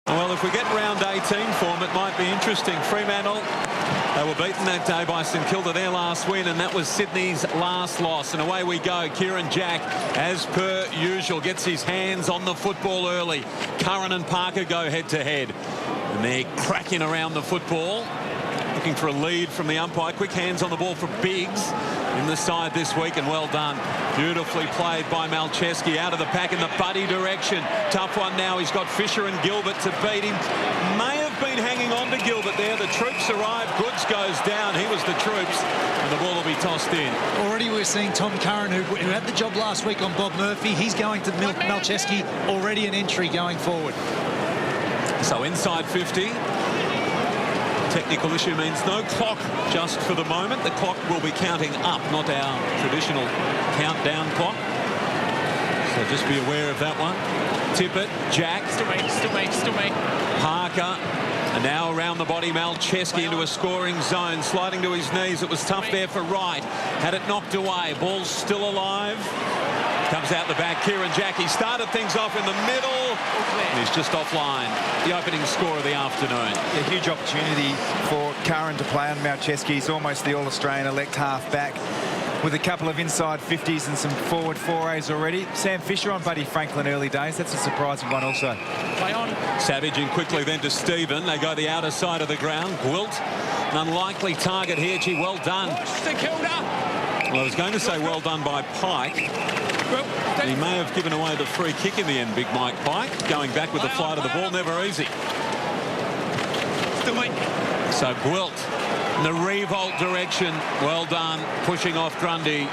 Well, if we get round 18 form, it might be interesting. Fremantle, they were beaten that day by St Kilda, their last win, and that was Sydney's last loss. And away we go. Kieran Jack, as per usual, gets his hands on the football early. Curran and Parker go head-to-head. And they're cracking around the football, looking for a lead from the umpire. Quick hands on the ball for Biggs in the side this week, and well done. Beautifully played by Malcheski out of the pack in the Buddy direction. Tough one now. He's got Fisher and Gilbert to beat him. May have been hanging on to Gilbert there. The troops arrive. Goods goes down. He was the troops, and the ball will be tossed in. Already we're seeing Tom Curran, who had the job last week on Bob Murphy. He's going to Malcheski. Already an entry going forward. So inside 50. Technical issue means no clock just for the moment. The clock will be counting up, not our traditional countdown clock. So just be aware of that one. Tippett, Jack. Still me. Parker. And now around the body, Malcheski into a scoring zone, sliding to his knees. It was tough there for Wright. Had it knocked away. Ball's still alive. Comes out the back, Kieran Jack. He started things off in the middle. And he's just offline. The opening score of the afternoon. A huge opportunity for Curran to play on Malcheski. He's almost the All-Australian elect half-back with a couple of inside 50s and some forward forays already. Sam Fisher on Buddy Franklin early days. That's a surprising one also. Play on. Savage in quickly then to Stephen. They go the outer side of the ground. Gwilt, an unlikely target here. Gee, well done. St Kilda. Well, I was going to say well done by Pike. He may have given away the free kick in the end, Big Mike Pike. Going back with the flight of the ball, never easy. So Gwilt in the revolt direction. Well done, pushing off Grundy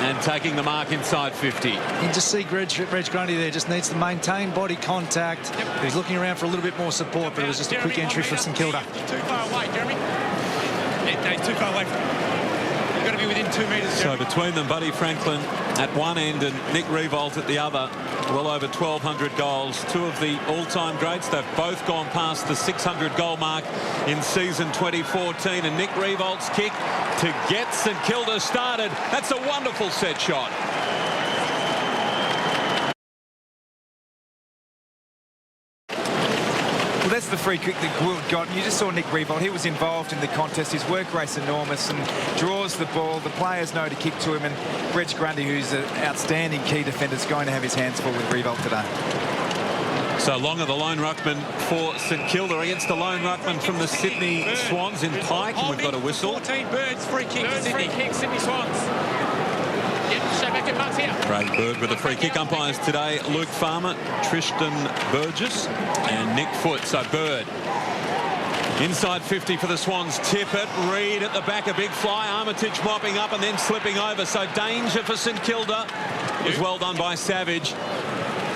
and taking the mark inside 50. You can just see Reg Grundy there, just needs to maintain body contact. He's looking around for a little bit more support, but it was just a quick entry for St Kilda. Too far away, Jeremy. Yeah, he's too far away from him. You've got to be within 2 metres. So between them, Buddy Franklin at one end and Nick Revolt at the other, well over 1,200 goals. Two of the all-time greats. They've both gone past the 600 goal mark in season 2014. And Nick Revolt's kick to get St Kilda started. That's a wonderful set shot. Well, that's the free kick that Gwilt got. And you just saw Nick Revolt. He was involved in the contest. His work rate's enormous and draws the ball. The players know to kick to him. And Reg Grundy, who's an outstanding key defender, is going to have his hands full with Revolt today. So Longer, the lone ruckman for St Kilda against the lone ruckman from the Sydney Swans in Pike. And we've got a whistle. 14 Birds, free kick to Sydney. Free kick, Sydney Swans. Craig Bird with the free kick. Umpires today, Luke Farmer, Tristan Burgess and Nick Foote. So Bird inside 50 for the Swans. Tippett, Reid at the back, a big fly. Armitage mopping up and then slipping over. So danger for St Kilda. It was well done by Savage.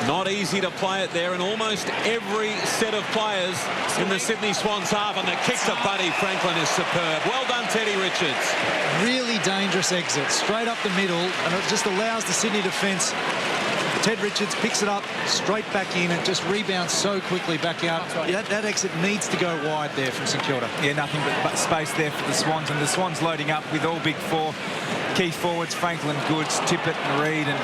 Not easy to play it there, and almost every set of players in the Sydney Swans half, and the kick to Buddy Franklin is superb. Well done, Teddy Richards. Really dangerous exit, straight up the middle, and it just allows the Sydney defence. Ted Richards picks it up straight back in and just rebounds so quickly back out. That exit needs to go wide there from St Kilda. Yeah, nothing but space there for the Swans, and the Swans loading up with all big four key forwards, Franklin, Goods, Tippett and Reid, and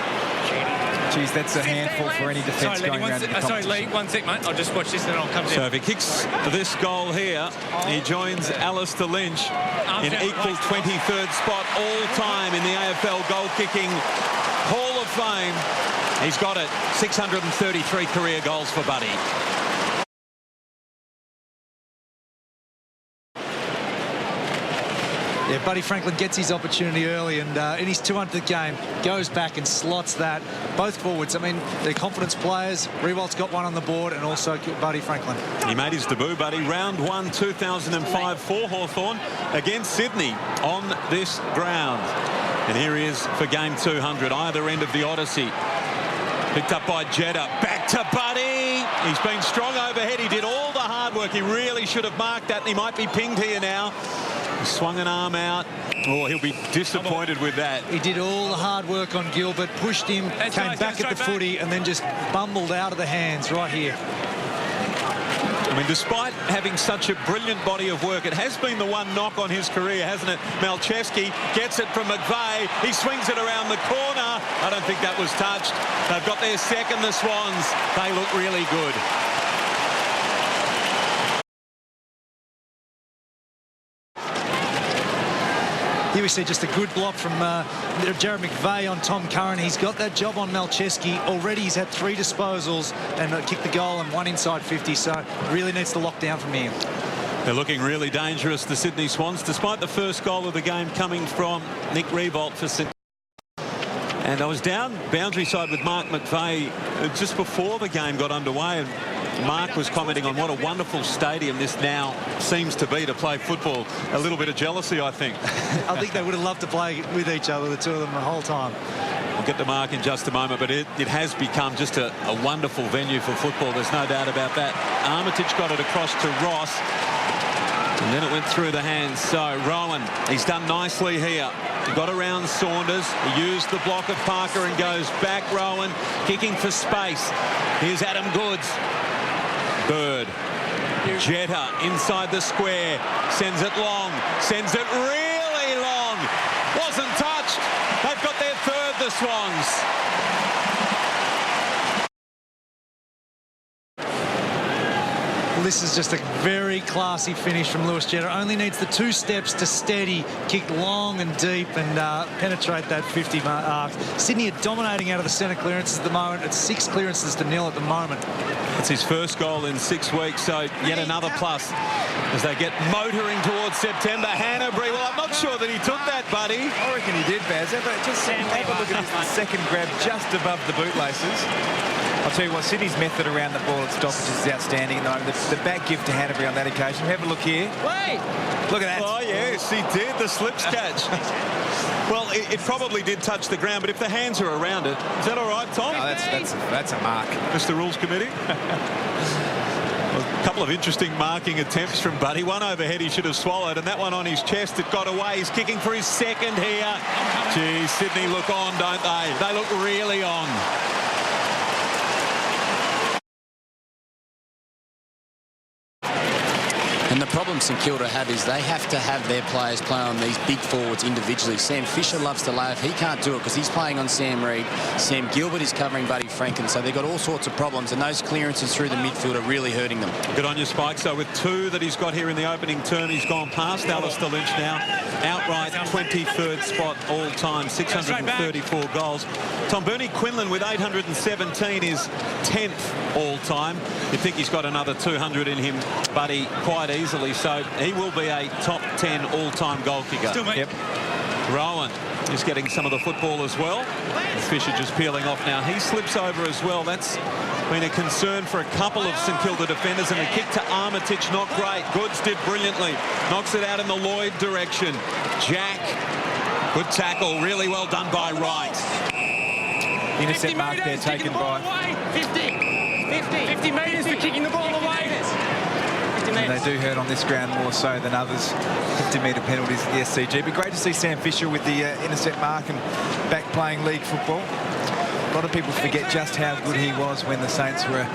geez, that's a handful for any defence going around in the competition. Sorry, Lee, 1 sec, mate. I'll just watch this and then I'll come to you. So if he kicks this goal here, he joins Alistair Lynch in equal 23rd spot all-time in the AFL goal-kicking Hall of Fame. He's got it. 633 career goals for Buddy. Yeah, Buddy Franklin gets his opportunity early, and in his 200th game, goes back and slots that. Both forwards, I mean, they're confidence players. Revolt's got one on the board, and also Buddy Franklin. He made his debut, Buddy, round 1, 2005 for Hawthorn against Sydney on this ground. And here he is for game 200, either end of the Odyssey. Picked up by Jeddah. Back to Buddy. He's been strong overhead. He did all the hard work. He really should have marked that, and he might be pinged here now. He swung an arm out. Oh, he'll be disappointed with that. He did all the hard work on Gilbert, pushed him, came back at the footy, and then just bumbled out of the hands right here. I mean, despite having such a brilliant body of work, it has been the one knock on his career, hasn't it? Malcheski gets it from McVeigh. He swings it around the corner. I don't think that was touched. They've got their second, the Swans. They look really good. Here we see just a good block from Jared McVeigh on Tom Curran. He's got that job on Malcheski. Already he's had 3 disposals and kicked the goal and 1 inside 50, so really needs to lock down from here. They're looking really dangerous, the Sydney Swans, despite the first goal of the game coming from Nick Riewoldt for St. And I was down boundary side with Mark McVeigh just before the game got underway, and Mark was commenting on what a wonderful stadium this now seems to be to play football. A little bit of jealousy, I think. I think they would have loved to play with each other, the two of them, the whole time. We'll get to Mark in just a moment, but it has become just a wonderful venue for football. There's no doubt about that. Armitage got it across to Ross, and then it went through the hands. So Rowan, he's done nicely here. He got around Saunders. He used the block of Parker and goes back. Rowan kicking for space. Here's Adam Goods. Bird. Jetta inside the square. Sends it long. Sends it really long. Wasn't touched. They've got their third, the Swans. Well, this is just a very classy finish from Lewis Jetta. Only needs the 2 steps to steady, kick long and deep and penetrate that 50 mark. Sydney are dominating out of the centre clearances at the moment. It's 6 clearances to 0 at the moment. It's his first goal in 6 weeks, so yet another plus as they get motoring towards September. Hanbury, well, I'm not sure that he took that, buddy. I reckon he did, Baz. Just have a look at this second grab just above the bootlaces. I'll tell you what, Sydney's method around the ball at stoppages is outstanding. The back give to Hanbury on that occasion. Have a look here. Wait! Look at that. Oh, yes, he did. The slips catch. Well, it probably did touch the ground, but if the hands are around it, is that all right, Tom? No, that's a mark. Mr. Rules Committee? A couple of interesting marking attempts from Buddy. One overhead he should have swallowed, and that one on his chest, it got away. He's kicking for his second here. Gee, Sydney look on, don't they? They look really on. And the problem St Kilda have is they have to have their players play on these big forwards individually. Sam Fisher loves to lay off. He can't do it because he's playing on Sam Reid. Sam Gilbert is covering Buddy Franken. So they've got all sorts of problems, and those clearances through the midfield are really hurting them. Good on you, Spike. So with 2 that he's got here in the opening term, he's gone past Alistair Lynch now. Outright 23rd spot all time, 634 goals. Tom Quinlan with 817 is 10th all time. You think he's got another 200 in him, Buddy, quite easily. So he will be a top 10 all-time goal kicker. Yep. Rowan is getting some of the football as well. Fisher just peeling off now. He slips over as well. That's been a concern for a couple of St Kilda defenders, and a kick to Armitage, not great. Goods did brilliantly. Knocks it out in the Lloyd direction. Jack, good tackle. Really well done by Wright. Intercept mark there taken by... 50 metres for kicking the ball away. And they do hurt on this ground more so than others. 50-metre penalties at the SCG. But great to see Sam Fisher with the intercept mark and back playing league football. A lot of people forget just how good he was when the Saints were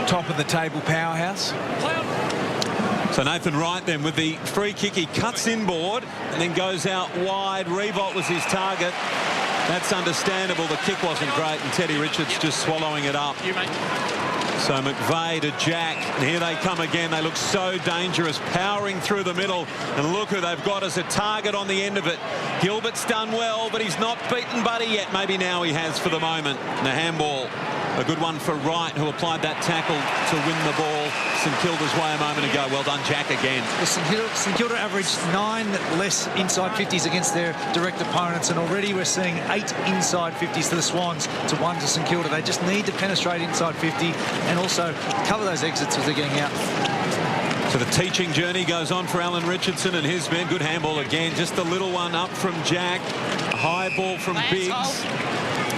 top of the table powerhouse. So Nathan Wright then with the free kick. He cuts inboard and then goes out wide. Riewoldt was his target. That's understandable. The kick wasn't great, and Teddy Richards just swallowing it up. So McVeigh to Jack, and here they come again. They look so dangerous, powering through the middle, and look who they've got as a target on the end of it. Gilbert's done well, but he's not beaten Buddy yet. Maybe now he has for the moment. And the handball, a good one for Wright, who applied that tackle to win the ball St Kilda's way a moment ago. Well done, Jack, again. St Kilda averaged 9 less inside 50s against their direct opponents, and already we're seeing 8 inside 50s to the Swans to 1 to St Kilda. They just need to penetrate inside 50 and also cover those exits as they're getting out. So the teaching journey goes on for Alan Richardson and his men. Good handball again. Just a little one up from Jack. A high ball from Biggs.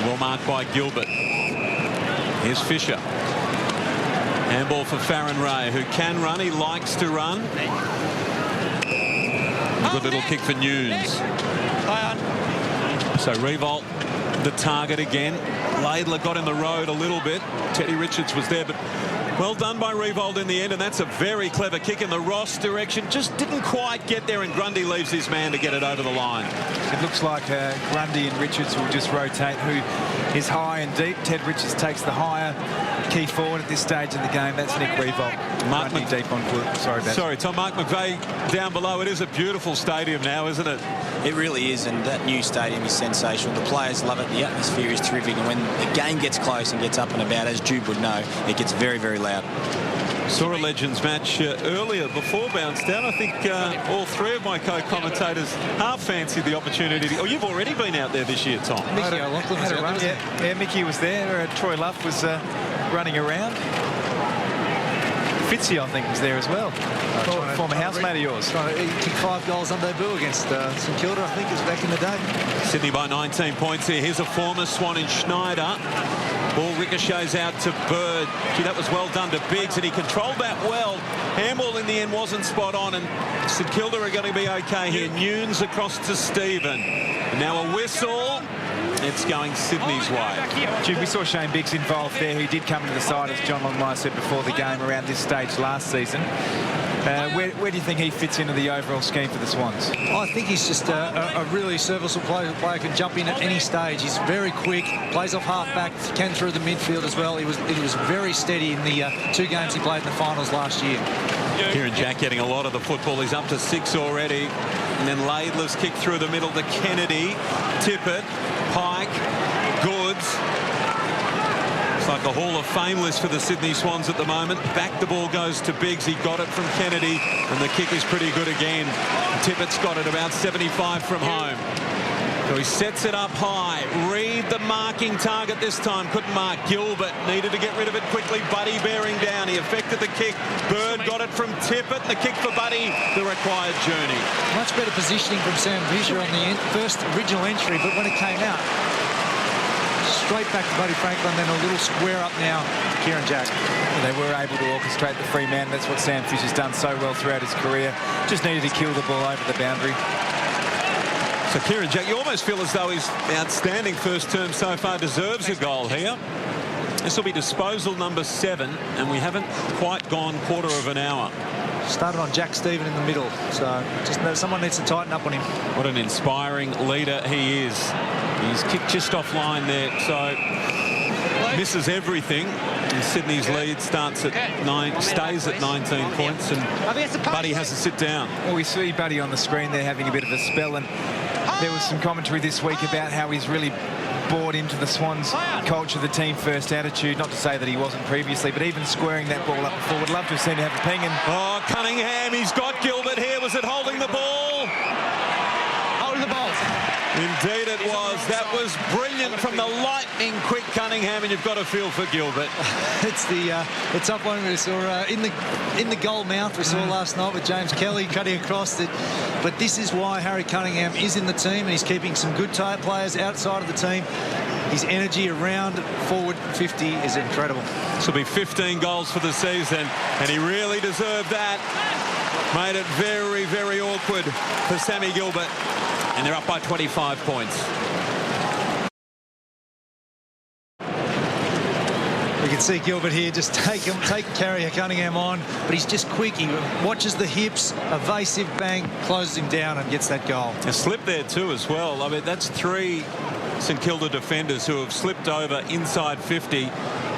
Well marked by Gilbert. Here's Fisher. Handball for Farron Ray, who can run. He likes to run. Good little kick for News. So Riewoldt, the target again. Laidler got in the road a little bit. Teddy Richards was there, but well done by Riewoldt in the end, and that's a very clever kick in the Ross direction. Just didn't quite get there, and Grundy leaves his man to get it over the line. It looks like Grundy and Richards will just rotate who is high and deep. Ted Richards takes the higher key forward at this stage in the game. That's Nick Riewoldt. Grundy deep on foot. Sorry, Tom. Mark McVeigh down below. It is a beautiful stadium now, isn't it? It really is, and that new stadium is sensational. The players love it. The atmosphere is terrific, and when the game gets close and gets up and about, as Jude would know, it gets very, very loud. Saw a Legends match earlier before Bounce Down. I think all three of my co-commentators half fancied the opportunity. You've already been out there this year, Tom. Mickey O'Loughlin was out there. Yeah, Mickey was there. Troy Luff was running around. Fitzy, I think, was there as well. Former housemate of yours. Trying to kick 5 goals on debut against St Kilda, I think, it was back in the day. Sydney by 19 points here. Here's a former Swan in Schneider. Ball ricochets out to Bird. Gee, that was well done to Biggs, and he controlled that well. Handball in the end wasn't spot on, and St Kilda are going to be okay here. Nunes across to Stephen. And now a whistle. It's going Sydney's way. Jude, we saw Shane Biggs involved there. He did come to the side, as John Longmire said before the game, around this stage last season. Where do you think he fits into the overall scheme for the Swans? I think he's just a really serviceable player. Player can jump in at any stage. He's very quick, plays off half-back, can through the midfield as well. He was very steady in the 2 games he played in the finals last year. Kieran Jack getting a lot of the football. He's up to 6 already. And then Laidler's kick through the middle to Kennedy. Tippett, Pike, Goods. It's like a Hall of Fame list for the Sydney Swans at the moment. Back the ball goes to Biggs. He got it from Kennedy, and the kick is pretty good again. Tippett's got it about 75 from home. So he sets it up high. Reed, the marking target this time. Couldn't mark. Gilbert needed to get rid of it quickly. Buddy bearing down. He effected the kick. Bird got it from Tippett. The kick for Buddy. The required journey. Much better positioning from Sam Fisher on the first original entry, but when it came out, straight back to Buddy Franklin, then a little square up now to Kieran Jack. They were able to orchestrate the free man. That's what Sam Fisher's done so well throughout his career. Just needed to kill the ball over the boundary. So Kieran Jack, you almost feel as though his outstanding first term so far deserves a goal here. This will be disposal number 7, and we haven't quite gone quarter of an hour. Started on Jack Stephen in the middle, so just someone needs to tighten up on him. What an inspiring leader he is. He's kicked just offline there, so misses everything. And Sydney's lead starts at 9, stays at 19 points, and Buddy has to sit down. Well, we see Buddy on the screen there having a bit of a spell, and there was some commentary this week about how he's really bought into the Swans culture, the team first attitude. Not to say that he wasn't previously, but even squaring that ball up before. Would love to have seen him have a ping. And oh, Cunningham, he's got Gilbert here. Was it holding the ball? Holding the ball. Indeed it was. That was brilliant from the lightning quick Cunningham, and you've got a feel for Gilbert. It's the top one we saw in the goal mouth we saw last night with James Kelly cutting across it. But this is why Harry Cunningham is in the team, and he's keeping some good players outside of the team. His energy around forward 50 is incredible. This will be 15 goals for the season, and he really deserved that. Made it very, very awkward for Sammy Gilbert. And they're up by 25 points. We can see Gilbert here just take carry Cunningham on, but he's just quick. He watches the hips, evasive, bang, closes him down and gets that goal. A slip there too as well. I mean, that's 3 St Kilda defenders who have slipped over inside 50.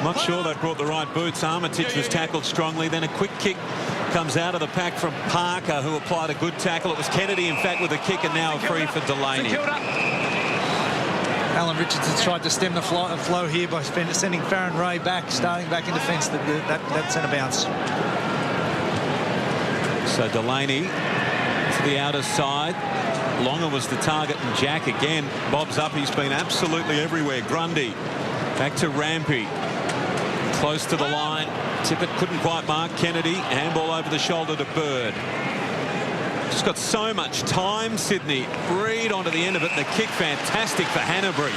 Not sure they brought the right boots. Armitage was tackled strongly. Then a quick kick comes out of the pack from Parker, who applied a good tackle. It was Kennedy, in fact, with a kick, and now free for Delaney. Alan Richardson's tried to stem the flow here by sending Farron Ray back, starting back in defence. That centre bounce. So Delaney to the outer side. Longer was the target, and Jack again bobs up. He's been absolutely everywhere. Grundy back to Rampy. Close to the line. Tippett couldn't quite mark Kennedy. Handball over the shoulder to Bird. Just got so much time, Sydney. Reed onto the end of it, and the kick fantastic for Hanbury.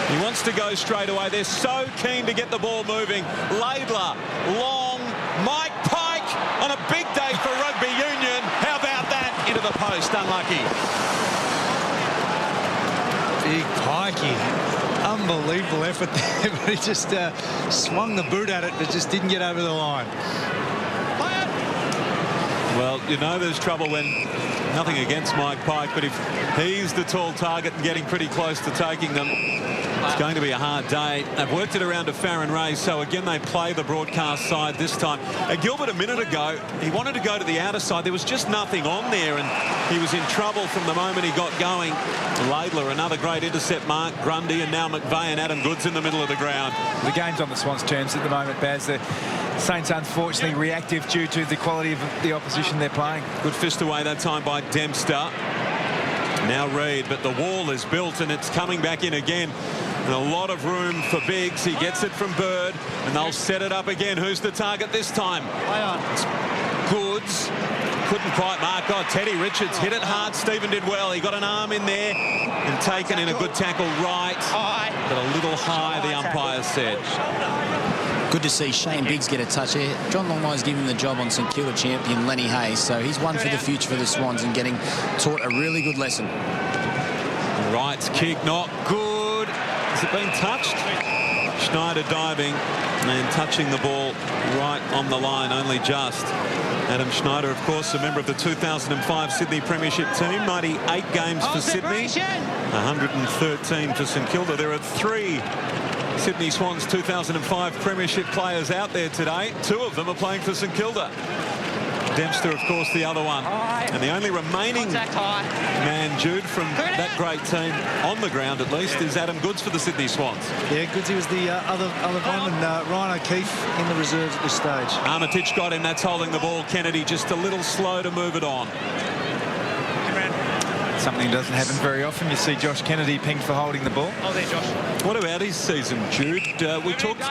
He wants to go straight away. They're so keen to get the ball moving. Laidler, long, Mike Pike on a big day for rugby union. How about that? Into the post, unlucky. Big Pikey. Unbelievable effort there, but he just swung the boot at it, but just didn't get over the line. Well, you know there's trouble when nothing against Mike Pike, but if he's the tall target and getting pretty close to taking them, It's going to be a hard day. They've worked it around to Farron Ray, so again they play the broadcast side this time. Gilbert a minute ago, he wanted to go to the outer side. There was just nothing on there, and he was in trouble from the moment he got going. Laidler, another great intercept mark. Grundy, and now McVeigh and Adam Goods in the middle of the ground. The game's on the Swans' terms at the moment, Baz. The Saints unfortunately reactive due to the quality of the opposition they're playing. Good fist away that time by Dempster. Now Reid, but the wall is built and it's coming back in again. And a lot of room for Biggs. He gets it from Bird, and they'll set it up again. Who's the target this time? It's Goods. Couldn't quite mark. Oh, Teddy Richards hit it hard. Stephen did well. He got an arm in there and taken in a good tackle right. But a little high, the umpire said. Good to see Shane Biggs get a touch here. John Longmire's given the job on St Kilda champion Lenny Hayes, so he's one for the future for the Swans and getting taught a really good lesson. Wright's kick, not good. Has it been touched? Schneider diving and touching the ball right on the line, only just. Adam Schneider, of course, a member of the 2005 Sydney Premiership team. 98 games for Sydney, 113 for St Kilda. There are 3 Sydney Swans 2005 Premiership players out there today. 2 of them are playing for St Kilda. Dempster, of course, the other one. And the only remaining man, Jude, from that great team, on the ground at least, is Adam Goods for the Sydney Swans. Yeah, Goodsy was the other one, and Ryan O'Keefe in the reserves at this stage. Armitage got him. That's holding the ball. Kennedy just a little slow to move it on. Something that doesn't happen very often. You see Josh Kennedy pinged for holding the ball. Oh, there, Josh. What about his season, Jude? We talked.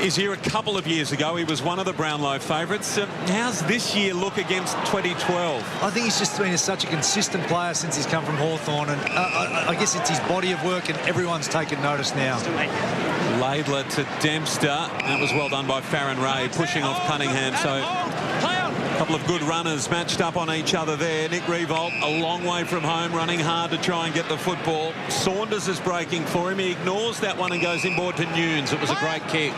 He's here a couple of years ago. He was one of the Brownlow favourites. How's this year look against 2012? I think he's just been such a consistent player since he's come from Hawthorn, and I guess it's his body of work, and everyone's taken notice now. Laidler to Dempster. That was well done by Farron Ray, pushing off Cunningham. So a couple of good runners matched up on each other there. Nick Revolt a long way from home, running hard to try and get the football. Saunders is breaking for him. He ignores that one and goes inboard to Nunes. It was a great kick.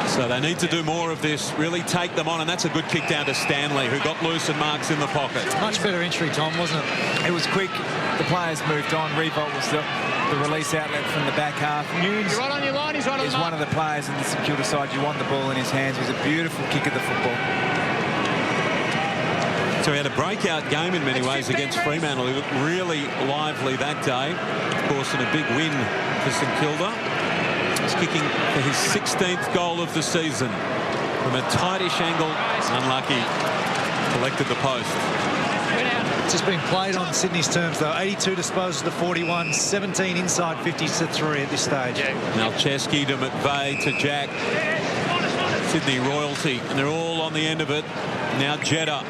So they need to do more of this, really take them on, and that's a good kick down to Stanley, who got loose and marks in the pocket. Much better entry, Tom, wasn't it? It was quick. The players moved on. Revolt was the release outlet from the back half. Nunes You're right on your line. He's right on is the one of the players in the St Kilda side. You want the ball in his hands. It was a beautiful kick of the football. So he had a breakout game in many ways against Fremantle. He looked really lively that day. Of course, in a big win for St Kilda. He's kicking for his 16th goal of the season. From a tightish angle, unlucky. Collected the post. It's just been played on Sydney's terms, though. 82 disposals to 41, 17 inside 50s to 3 at this stage. Malcheski to McVeigh to Jack. Sydney royalty, and they're all on the end of it. Now Jeddah.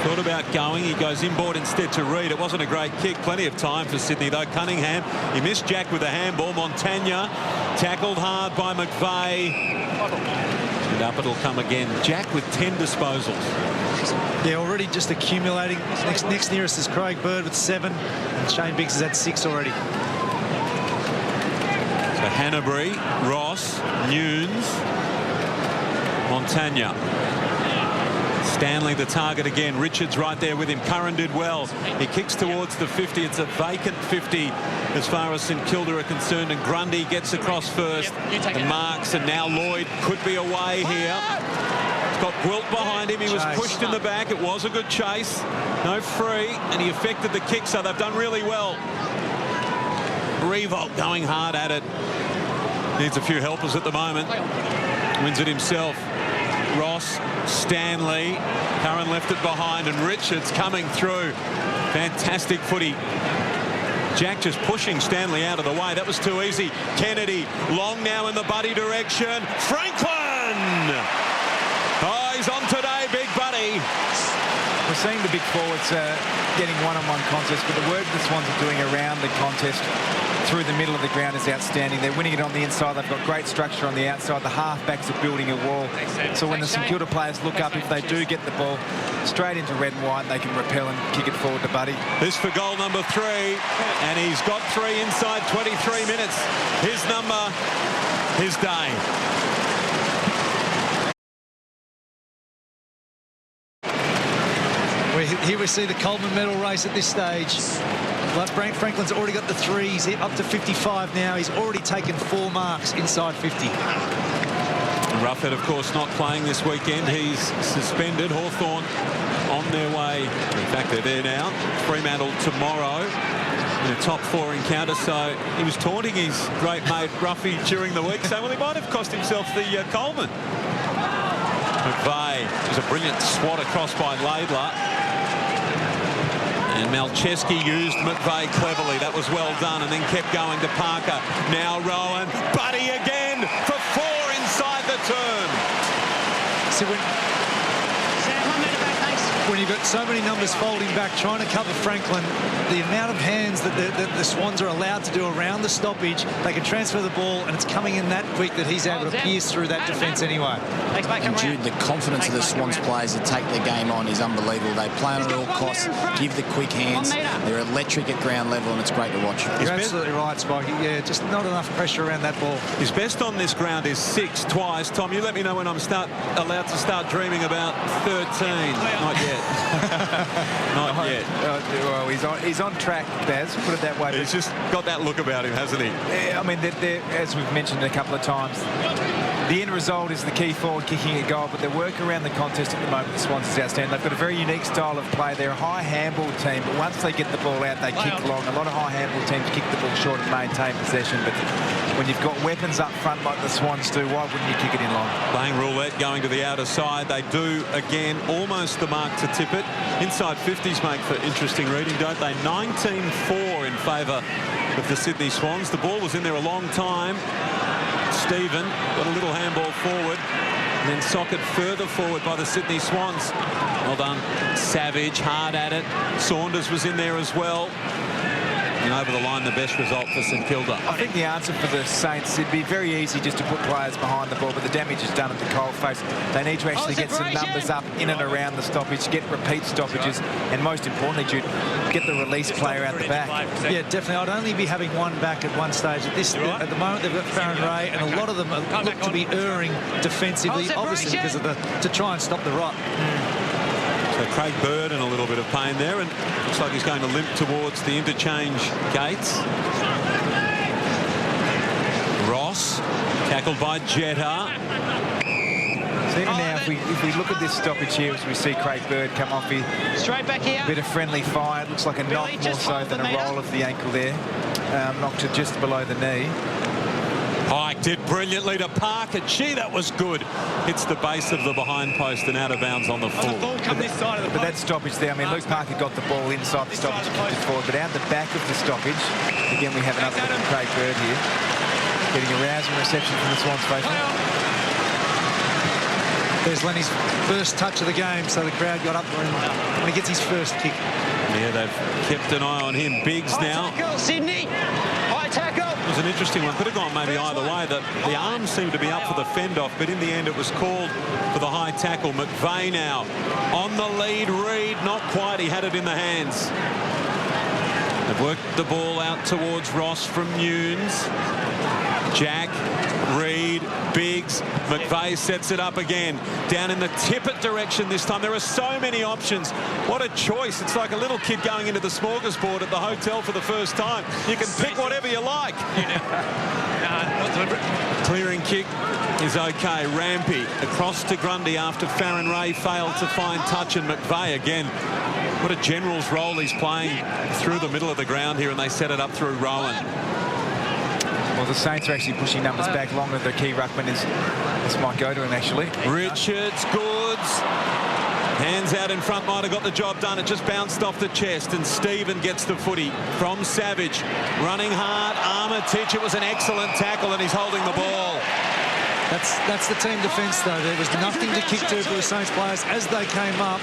Thought about going. He goes inboard instead to Reid. It wasn't a great kick. Plenty of time for Sydney, though. Cunningham, he missed Jack with a handball. Montagna tackled hard by McVeigh. And up it'll come again. Jack with 10 disposals. Yeah, already just accumulating. Next nearest is Craig Bird with 7, and Shane Biggs is at 6 already. So Hanbury, Ross, Nunes, Montagna. Stanley the target again. Richards right there with him. Curran did well. He kicks towards the 50. It's a vacant 50 as far as St Kilda are concerned, and Grundy gets across first and marks, and now Lloyd could be away here. Got Gwilt behind him. He was pushed in the back. It was a good chase. No free, and he affected the kick, so they've done really well. Revolt going hard at it. Needs a few helpers at the moment. Wins it himself. Ross, Stanley, Curran left it behind, and Richards coming through. Fantastic footy. Jack just pushing Stanley out of the way. That was too easy. Kennedy, long now in the Buddy direction. Franklin! Oh, he's on today, big Buddy. We're seeing the big forwards getting one-on-one contests, but the work the Swans are doing around the contest through the middle of the ground is outstanding. They're winning it on the inside. They've got great structure on the outside. The halfbacks are building a wall. So when the St Kilda players look up, if they do get the ball straight into red and white, they can repel and kick it forward to Buddy. This for goal number 3, and he's got 3 inside 23 minutes. His number, his day. Here we see the Coleman medal race at this stage. But Franklin's already got the 3s. He's up to 55 now. He's already taken 4 marks inside 50. Roughhead, of course, not playing this weekend. He's suspended. Hawthorn on their way. In fact, they're there now. Fremantle tomorrow in a top 4 encounter. So he was taunting his great mate Ruffy during the week, saying, well, he might have cost himself the Coleman. McVeigh was a brilliant swat across by Laidler. And Malcheski used McVeigh cleverly. That was well done, and then kept going to Parker. Now Rowan. Buddy again for 4 inside the turn. See, when you've got so many numbers folding back, trying to cover Franklin, the amount of hands that the Swans are allowed to do around the stoppage, they can transfer the ball, and it's coming in that quick that he's able to pierce through that defence anyway. And Jude, the confidence of the Swans players to take the game on is unbelievable. They play on at all costs, give the quick hands. They're electric at ground level, and it's great to watch. You're absolutely right, Spikey. Yeah, just not enough pressure around that ball. His best on this ground is 6 twice. Tom, you let me know when I'm allowed to start dreaming about 13. Not yet. Not yet. Well, he's on track, Baz, put it that way. He's just got that look about him, hasn't he? I mean, as we've mentioned a couple of times, the end result is the key forward kicking a goal, but their work around the contest at the moment, the Swans, is outstanding. They've got a very unique style of play. They're a high handball team, but once they get the ball out, they kick long. A lot of high handball teams kick the ball short and maintain possession, but when you've got weapons up front like the Swans do, why wouldn't you kick it in long? Playing roulette, going to the outer side. They do, again, almost the mark to tip it. Inside 50s make for interesting reading, don't they? 19-4 in favour of the Sydney Swans. The ball was in there a long time. Stephen got a little handball forward and then socket further forward by the Sydney Swans. Well done. Savage, hard at it. Saunders was in there as well. And over the line, the best result for St Kilda. I think the answer for the Saints, it'd be very easy just to put players behind the ball, but the damage is done at the coalface. They need to actually get some numbers up in and around the stoppage, get repeat stoppages, and most importantly, Jude, get the release player out the back. Yeah, definitely. I'd only be having one back at one stage. At the moment, they've got Farron Ray, and a lot of them look to be erring defensively, obviously because of to try and stop the rot. So Craig Bird in a little bit of pain there, and looks like he's going to limp towards the interchange gates. Ross, tackled by Jetta. So even now, if we look at this stoppage here, as we see Craig Bird come off here, straight back here, a bit of friendly fire. It looks like a knock more so than a roll of the ankle there. Knocked it just below the knee. Pike did brilliantly to Parker. Gee, that was good. Hits the base of the behind post and out of bounds on the full. But that stoppage there, I mean, Luke Parker got the ball inside the stoppage, kicked it forward, but out the back of the stoppage, again, we have another look at Craig Bird here. Getting a rousing reception from the Swans faithful. There's Lenny's first touch of the game, so the crowd got up for him when he gets his first kick. Yeah, they've kept an eye on him. Biggs now. Tackle, Sydney. High tackle. It was an interesting one. Could have gone maybe either way. The arms seemed to be up for the fend-off, but in the end it was called for the high tackle. McVeigh now on the lead. Reid, not quite. He had it in the hands. They've worked the ball out towards Ross from Nunes. Jack, Reid, Biggs, McVeigh sets it up again. Down in the tippet direction this time. There are so many options. What a choice. It's like a little kid going into the smorgasbord at the hotel for the first time. You can pick whatever you like. Clearing kick is okay. Rampy across to Grundy after Farron Ray failed to find touch, and McVeigh again. What a general's role he's playing through the middle of the ground here, and they set it up through Rowan. Well, the Saints are actually pushing numbers back longer. The key ruckman is, this might go to him actually. Richards, Goods, hands out in front, might have got the job done. It just bounced off the chest, and Stephen gets the footy from Savage. Running hard, Armitage. It was an excellent tackle, and he's holding the ball. That's the team defence, though. There was nothing to kick to for the Saints players. As they came up,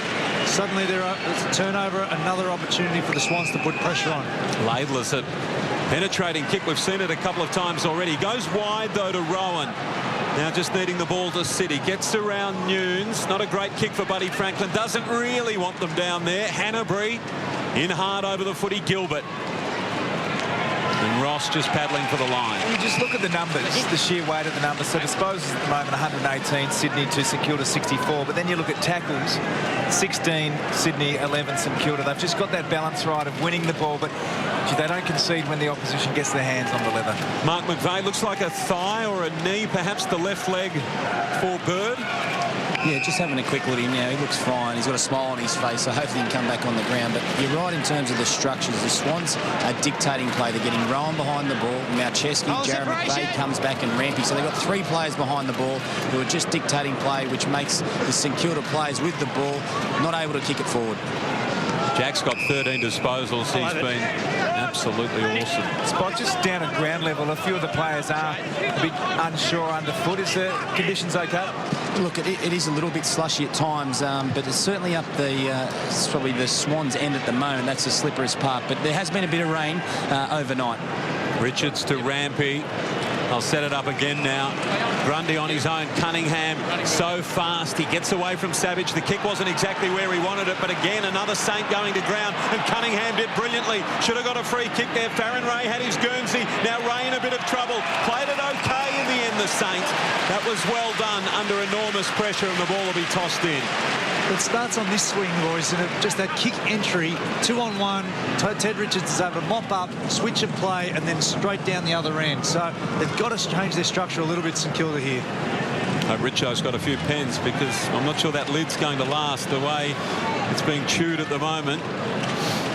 suddenly there's a turnover, another opportunity for the Swans to put pressure on. Laidler's a penetrating kick. We've seen it a couple of times already. Goes wide, though, to Rowan. Now just needing the ball to City. Gets around Nunes. Not a great kick for Buddy Franklin. Doesn't really want them down there. Hanbury in hard over the footy. Gilbert. And Ross just paddling for the line. You just look at the numbers, the sheer weight of the numbers. So disposals at the moment, 118, Sydney to St Kilda 64. But then you look at tackles, 16 Sydney, 11 St Kilda. They've just got that balance right of winning the ball, but they don't concede when the opposition gets their hands on the leather. Mark McVeigh looks like a thigh or a knee, perhaps the left leg for Bird. Yeah, just having a quick look at him now. He looks fine. He's got a smile on his face, so hopefully he can come back on the ground. But you're right in terms of the structures. The Swans are dictating play. They're getting Rowan behind the ball. Malcheski, Jared McVeigh comes back, and Rampy. So they've got 3 players behind the ball who are just dictating play, which makes the St Kilda players with the ball not able to kick it forward. Jack's got 13 disposals. He's been absolutely awesome. Spot, just down at ground level, a few of the players are a bit unsure underfoot. Is the conditions okay? Look, it is a little bit slushy at times, but it's certainly up it's probably the Swans' end at the moment. That's the slipperest part. But there has been a bit of rain overnight. Richards to Rampy. I'll set it up again now. Grundy on his own. Cunningham so fast. He gets away from Savage. The kick wasn't exactly where he wanted it, but again, another Saint going to ground, and Cunningham did brilliantly. Should have got a free kick there. Farron Ray had his Guernsey. Now Ray in a bit of trouble. Played it okay in the end, the Saint. That was well done under enormous pressure, and the ball will be tossed in. It starts on this swing, boys, and just that kick entry, 2-on-1. Ted Richards is able to mop up, switch and play, and then straight down the other end. So they've got to change their structure a little bit, St Kilda here. Richo's got a few pens because I'm not sure that lid's going to last the way it's being chewed at the moment.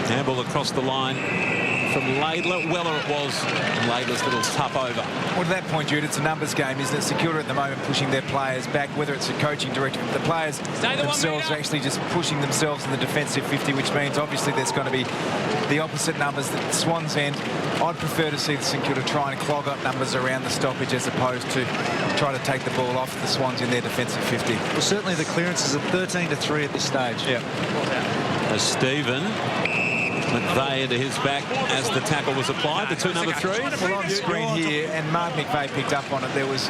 Handball across the line from Laidler. Weller it was, and Laidler's little tough over. Well, at that point, Jude, it's a numbers game, isn't it? St Kilda at the moment pushing their players back, whether it's a coaching director. The players themselves are actually just pushing themselves in the defensive 50, which means obviously there's going to be the opposite numbers at the Swans end. I'd prefer to see the St Kilda try and clog up numbers around the stoppage as opposed to try to take the ball off the Swans in their defensive 50. Well, certainly the clearances are 13-3 at this stage. Yeah. As Stephen McVeigh to his back as the tackle was applied. The 2 number 3. Well, on screen here, and Mark McVeigh picked up on it. There was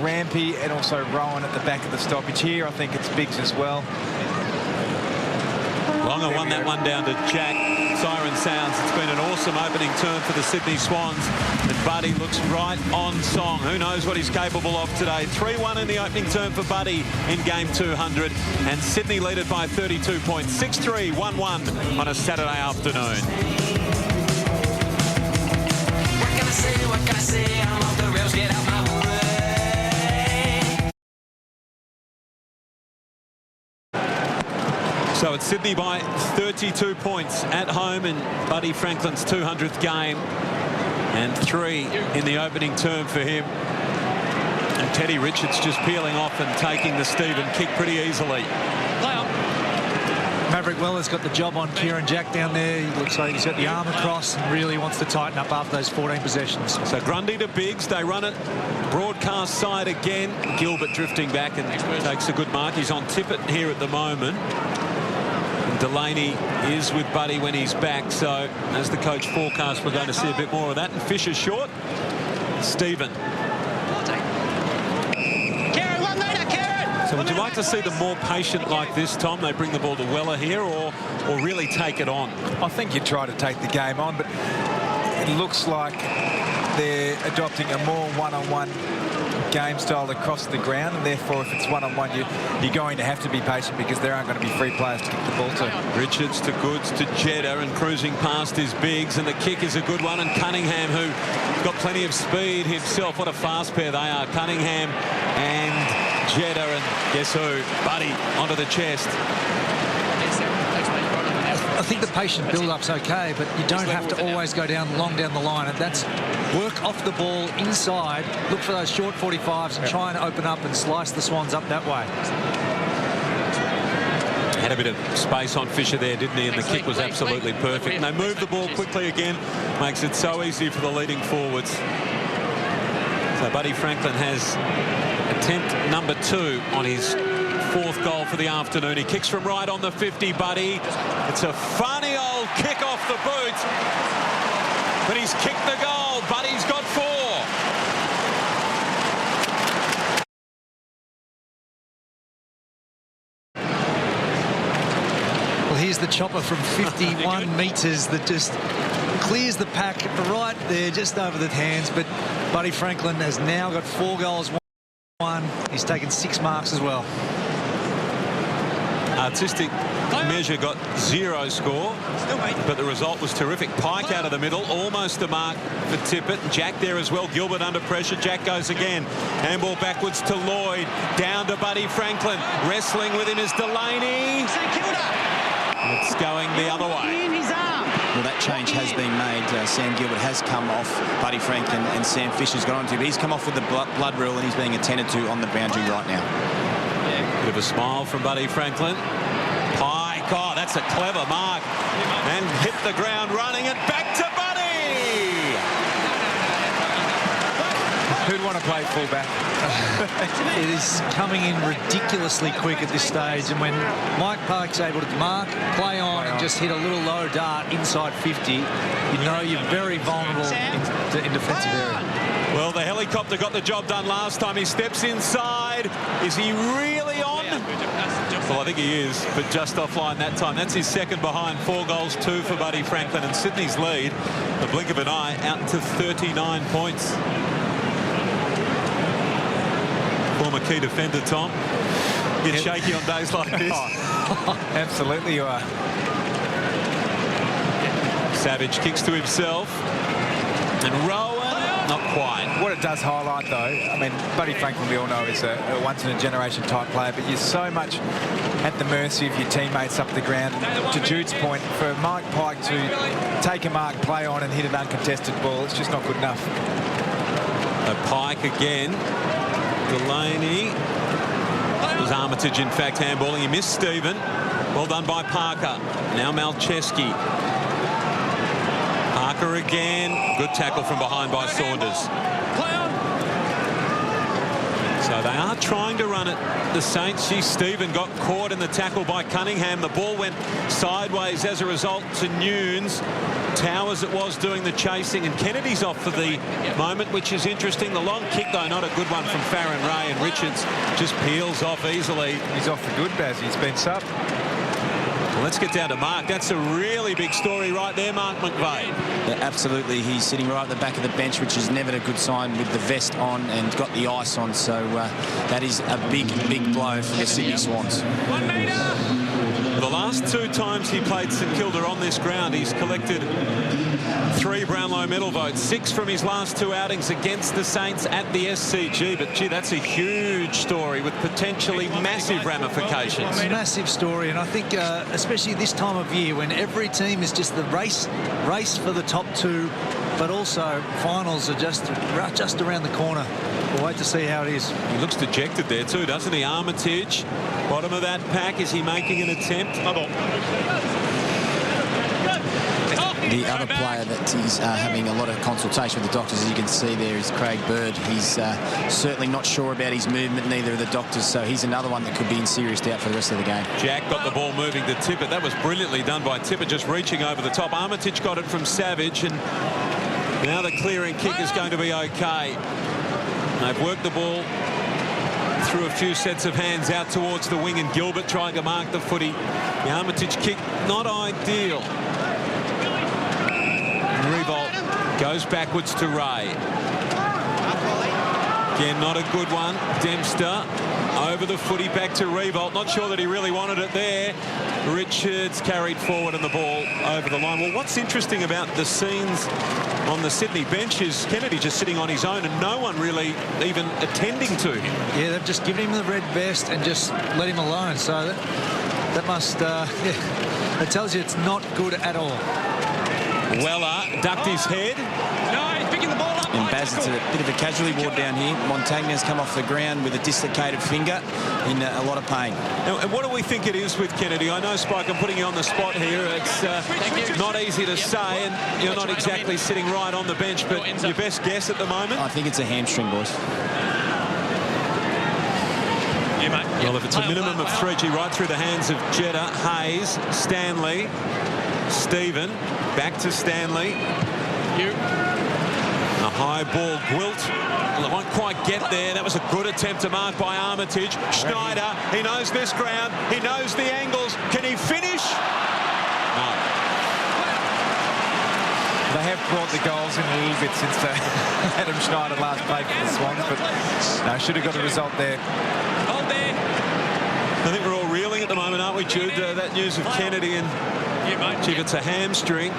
Rampy and also Rowan at the back of the stoppage here. I think it's Biggs as well. Longer won that one down to Jack. Siren sounds. It's been an awesome opening turn for the Sydney Swans. And Buddy looks right on song. Who knows what he's capable of today. 3-1 in the opening turn for Buddy in game 200. And Sydney lead it by 32 points. 6-3, 1-1 on a Saturday afternoon. What can I say? What can I say? I'm off the rails, get out my way. So it's Sydney by 32 points at home in Buddy Franklin's 200th game, and 3 in the opening term for him. And Teddy Richards just peeling off and taking the Stephen kick pretty easily. Maverick Weller's got the job on Kieran Jack down there. He looks like he's got the arm across and really wants to tighten up after those 14 possessions. So Grundy to Biggs. They run it broadcast side again. Gilbert drifting back and takes a good mark. He's on Tippett here at the moment. Delaney is with Buddy when he's back, so as the coach forecast, we're going to see a bit more of that. And Fisher short. Stephen. Kieran, 1 metre, Kieran! So would you like to see them more patient like this, Tom? They bring the ball to Weller here, or really take it on? I think you try to take the game on, but it looks like they're adopting a more one-on-one game style across the ground, and therefore if it's one-on-one, you're going to have to be patient because there aren't going to be free players to kick the ball to. Richards to Goods to Jeddah, and cruising past is Biggs, and the kick is a good one. And Cunningham, who got plenty of speed himself. What a fast pair they are, Cunningham and Jeddah, and guess who? Buddy onto the chest. I think the patient build-up's okay, but you don't have to always go long down the line. And that's work off the ball inside, look for those short 45s and try and open up and slice the Swans up that way. Had a bit of space on Fisher there, didn't he? And the kick was absolutely perfect. And they move the ball quickly again. Makes it so easy for the leading forwards. So Buddy Franklin has attempt number 2 on his 4th goal for the afternoon. He kicks from right on the 50, Buddy. It's a funny old kick off the boot. But he's kicked the goal. Buddy's got 4. Well, here's the chopper from 51 metres that just clears the pack right there, just over the hands. But Buddy Franklin has now got 4 goals, 1. He's taken 6 marks as well. Artistic measure got 0 score, but the result was terrific. Pike out of the middle, almost a mark for Tippett. Jack there as well. Gilbert under pressure. Jack goes again. Handball backwards to Lloyd. Down to Buddy Franklin. Wrestling with him is Delaney. St Kilda. It's going the other way. In his arm. Well, that change has been made. Sam Gilbert has come off Buddy Franklin and Sam Fisher's got onto him. He's come off with the blood rule and he's being attended to on the boundary right now. Bit of a smile from Buddy Franklin. Pike, oh, that's a clever mark. And hit the ground running it back to Buddy. Who'd want to play fullback? It is coming in ridiculously quick at this stage, and when Mike Park's able to mark, play on, and just hit a little low dart inside 50, you know you're very vulnerable in defensive area. Well, the helicopter got the job done last time. He steps inside. Is he really on? Well, I think he is, but just offline that time. That's his second behind. 4 goals, 2 for Buddy Franklin, and Sydney's lead, the blink of an eye, out to 39 points. Former key defender, Tom. Get shaky on days like this. Absolutely you are. Savage kicks to himself. And Rowan, not quite. What it does highlight, though, I mean, Buddy Franklin, we all know, is a once-in-a-generation type player, but you're so much at the mercy of your teammates up the ground. To Jude's point, for Mike Pike to take a mark, play on and hit an uncontested ball, it's just not good enough. Pike again. Delaney. It was Armitage, in fact, handballing. He missed Stephen. Well done by Parker. Now Malcheski. Parker again. Good tackle from behind by Saunders. So they are trying to run it. The Saints. Stephen got caught in the tackle by Cunningham. The ball went sideways as a result to Nunes. Towers it was doing the chasing, and Kennedy's off for the moment, which is interesting. The long kick, though, not a good one from Farron Ray, and Richards just peels off easily. He's off for good, Baz. He's been subbed. Well, let's get down to Mark. That's a really big story right there, Mark McVeigh. Yeah, absolutely. He's sitting right at the back of the bench, which is never a good sign with the vest on and got the ice on. So that is a big, big blow for the Sydney Swans. 1 metre. The last 2 times he played St Kilda on this ground, he's collected 3 Brownlow medal votes, 6 from his last 2 outings against the Saints at the SCG. But, gee, that's a huge story with potentially massive ramifications. Massive story, and I think especially this time of year when every team is just the race for the top 2, but also finals are just around the corner. We'll wait to see how it is. He looks dejected there too, doesn't he? Armitage, bottom of that pack. Is he making an attempt? The other player that is having a lot of consultation with the doctors, as you can see there, is Craig Bird. He's certainly not sure about his movement, neither are the doctors, so he's another one that could be in serious doubt for the rest of the game. Jack got the ball moving to Tippett. That was brilliantly done by Tippett, just reaching over the top. Armitage got it from Savage, and now the clearing kick is going to be okay. They've worked the ball through a few sets of hands out towards the wing, and Gilbert trying to mark the footy. The Armitage kick, not ideal. Revolt goes backwards to Ray. Again, not a good one. Dempster over the footy back to Revolt. Not sure that he really wanted it there. Richards carried forward and the ball over the line. Well, what's interesting about the scenes on the Sydney bench is Kennedy just sitting on his own and no one really even attending to him. Yeah, they've just given him the red vest and just let him alone. So that must, yeah, it tells you it's not good at all. Weller ducked his head. No, he's picking the ball up. And Baz, it's a bit of a casualty ward down here. Montagna's come off the ground with a dislocated finger in a lot of pain. And what do we think it is with Kennedy? I know, Spike, I'm putting you on the spot here. It's not easy to say, and you're not exactly sitting right on the bench, but your best guess at the moment? I think it's a hamstring, boys. Well, if it's a minimum of 3, right through the hands of Jeddah, Hayes, Stanley, Stephen, back to Stanley. A high ball, Gwilt. Well, it won't quite get there. That was a good attempt to mark by Armitage. Schneider, he knows this ground. He knows the angles. Can he finish? No. They have brought the goals in a little bit since Adam Schneider last played for the Swans, but no, should have got a result there. Hold there. I think we're all reeling at the moment, aren't we, Jude? That news of Kennedy, and if it's a hamstring.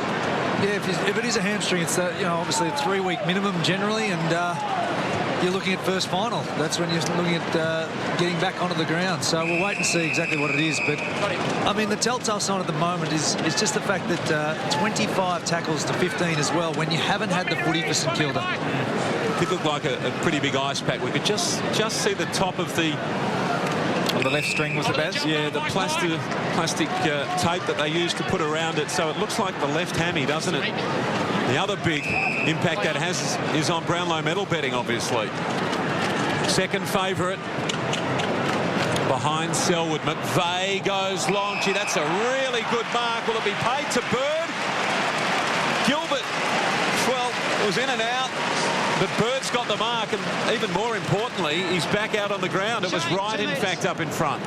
Yeah, if it is a hamstring, it's obviously a 3-week minimum generally, and you're looking at first final. That's when you're looking at getting back onto the ground. So we'll wait and see exactly what it is. But I mean, the telltale sign at the moment is just the fact that 25 tackles to 15 as well, when you haven't had the footy for St Kilda. It looked like a pretty big ice pack. We could just see the top of the. Well, the left string was the best. Yeah, the plastic tape that they used to put around it, so it looks like the left hammy, doesn't it? The other big impact that has is on Brownlow medal betting, obviously. Second favourite behind Selwood. McVeigh goes long. Gee, that's a really good mark. Will it be paid to Bird? Gilbert, well, it was in and out. But Bird's got the mark, and even more importantly, he's back out on the ground. It was Wright, in fact, up in front.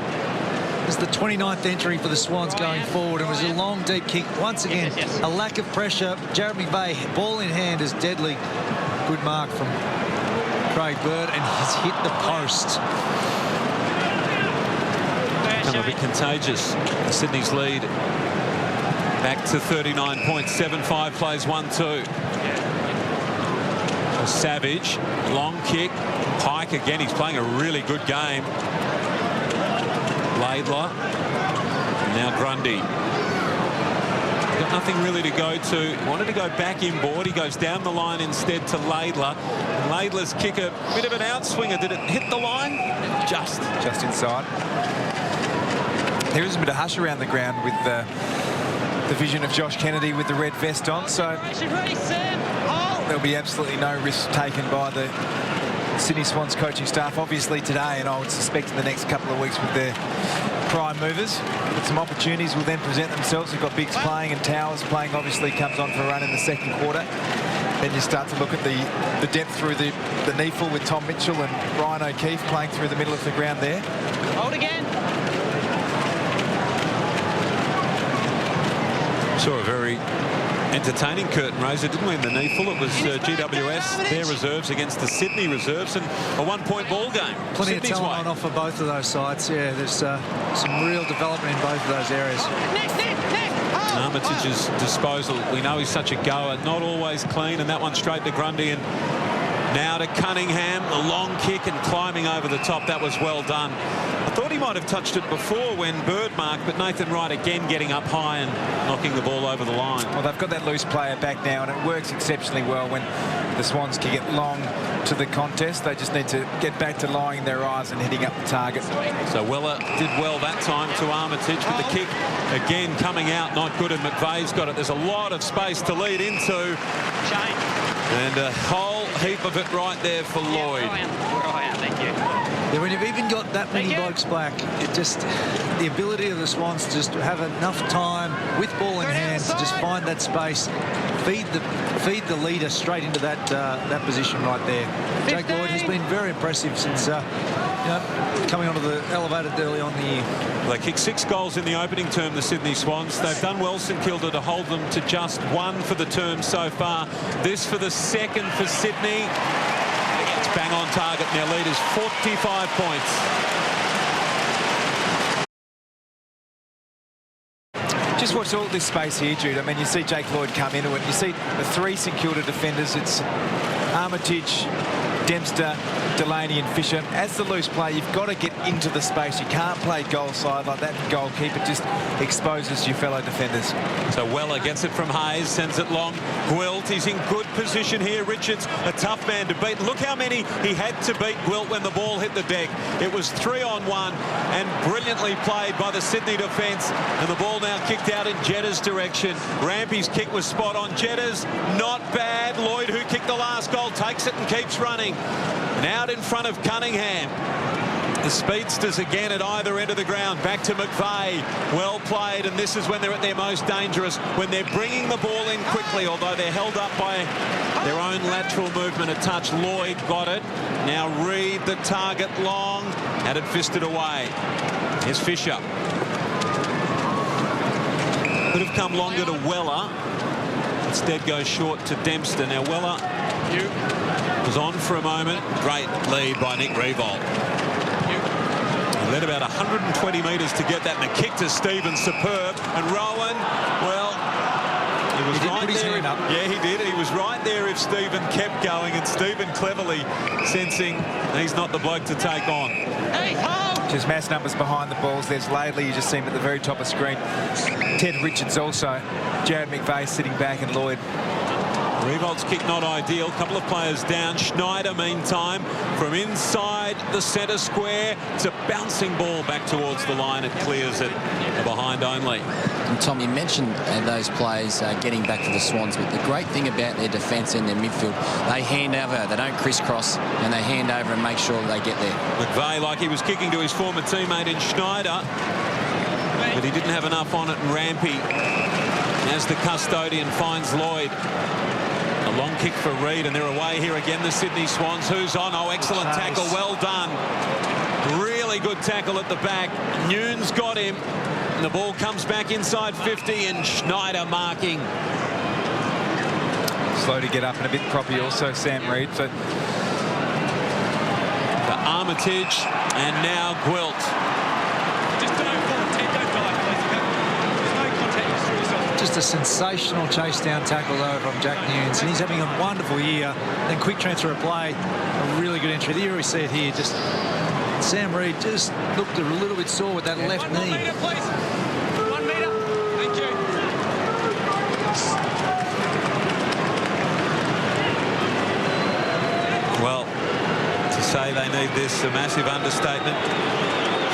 It's the 29th entry for the Swans going forward. It was a long, deep kick. Once again, a lack of pressure. Jared McVeigh, ball in hand, is deadly. Good mark from Craig Bird, and he's hit the post. Become a bit contagious. Sydney's lead back to 39 points. 7-5 plays 1-2. Savage, long kick. Pike again, he's playing a really good game. Laidler, now Grundy. Got nothing really to go to. He wanted to go back inboard. He goes down the line instead to Laidler. And Laidler's kick, a bit of an outswinger. Did it hit the line? Just inside. There is a bit of hush around the ground with the vision of Josh Kennedy with the red vest on, so there'll be absolutely no risk taken by the Sydney Swans coaching staff, obviously today, and I would suspect in the next couple of weeks with their prime movers. But some opportunities will then present themselves. We've got Biggs playing and Towers playing, obviously comes on for a run in the second quarter. Then you start to look at the depth through the Neefle with Tom Mitchell and Ryan O'Keefe playing through the middle of the ground there. Hold again. Saw a very entertaining curtain raiser, didn't we, in the Neefle? It was GWS, their reserves against the Sydney reserves, and a one-point ball game. Plenty Sydney's of talent on offer both of those sides. Yeah, there's some real development in both of those areas. Armitage's disposal, we know he's such a goer, not always clean, and that one straight to Grundy, and now to Cunningham, a long kick and climbing over the top. That was well done. I thought he might have touched it before when Bird marked, but Nathan Wright again getting up high and knocking the ball over the line. Well, they've got that loose player back now, and it works exceptionally well when the Swans can get long to the contest. They just need to get back to lying their eyes and hitting up the target. So Weller did well that time to Armitage, but the kick again coming out not good, and McVeigh's got it. There's a lot of space to lead into. And a whole heap of it right there for Lloyd. Thank you. Yeah, when you've even got that many blokes back, it just, the ability of the Swans to just have enough time with ball in hand to just find that space, feed the leader straight into that position right there. Jake Lloyd has been very impressive since coming onto the elevated early on in the year. They kicked 6 goals in the opening term, the Sydney Swans. They've done well, St Kilda, to hold them to just 1 for the term so far. This for the second for Sydney. It's bang on target, and their lead is 45 points. Just watch all this space here, Jude. I mean, you see Jake Lloyd come into it. You see the 3 St Kilda defenders. It's Armitage, Dempster, Delaney and Fisher. As the loose player, you've got to get into the space. You can't play goal side like that. Goalkeeper just exposes your fellow defenders. So Weller gets it from Hayes, sends it long. Gwilt, he's in good position here. Richards, a tough man to beat. Look how many he had to beat Gwilt when the ball hit the deck. It was 3-on-1 and brilliantly played by the Sydney defence. And the ball now kicked out in Jeddah's direction. Rampy's kick was spot on. Jeddah's not bad. Lloyd, who kicked the last goal, takes it and keeps running. And out in front of Cunningham. The speedsters again at either end of the ground. Back to McVeigh. Well played, and this is when they're at their most dangerous, when they're bringing the ball in quickly, although they're held up by their own lateral movement. A touch. Lloyd got it. Now Reid, the target long. Had it fisted away. Here's Fisher. Could have come longer to Weller. Instead goes short to Dempster. Now Weller was on for a moment. Great lead by Nick Revolt. He led about 120 metres to get that, and the kick to Stevens, superb. And Rowan, well, he was right there. Yeah, he did. He was right there if Stephen kept going, and Stephen cleverly sensing he's not the bloke to take on. Just mass numbers behind the balls. There's Laidley, you just see him at the very top of the screen. Ted Richards also. Jared McVeigh sitting back, and Lloyd. Revolt's kick not ideal. Couple of players down. Schneider, meantime, from inside the centre square. It's a bouncing ball back towards the line. It clears it. A behind only. And Tom, you mentioned those players getting back to the Swans, but the great thing about their defence and their midfield, they hand over, they don't crisscross, and they hand over and make sure they get there. McVeigh, like he was kicking to his former teammate in Schneider, but he didn't have enough on it, and Rampy, as the custodian, finds Lloyd. A long kick for Reid, and they're away here again, the Sydney Swans. Who's on? Oh, excellent tackle. Well done. Really good tackle at the back. Nunes got him. And the ball comes back inside 50, and Schneider marking. Slow to get up and a bit proppy also, Sam Reid. So to Armitage, and now Gwilt. Just don't fall, Ted. Don't dive, please. There's no contact. You screw yourself. Just a sensational chase down tackle though from Jack Nunes, and he's having a wonderful year. Then quick transfer of play, a really good entry. Here we see it here. Just Sam Reid just looked a little bit sore with that left knee. 1 metre, please. 1 metre. Thank you. Well, to say they need this, a massive understatement.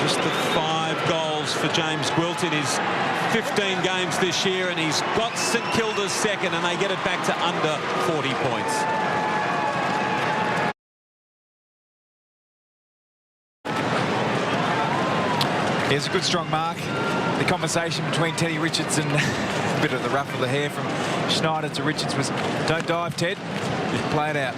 Just the 5 goals for James Gwilt in his 15 games this year, and he's got St Kilda's second, and they get it back to under 40 points. Here's a good strong mark. The conversation between Teddy Richards and a bit of the ruff of the hair from Schneider to Richards was, don't dive, Ted. Play it out.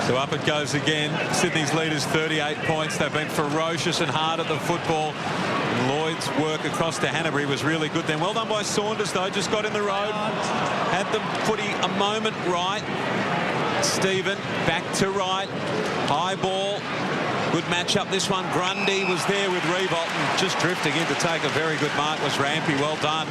So up it goes again. Sydney's lead is 38 points. They've been ferocious and hard at the football. And Lloyd's work across to Hanbury was really good then. Well done by Saunders, though. Just got in the road. Had the footy a moment right. Stephen back to right. High ball. Good matchup, this one. Grundy was there with Revolt, and just drifting in to take a very good mark was Rampy. Well done.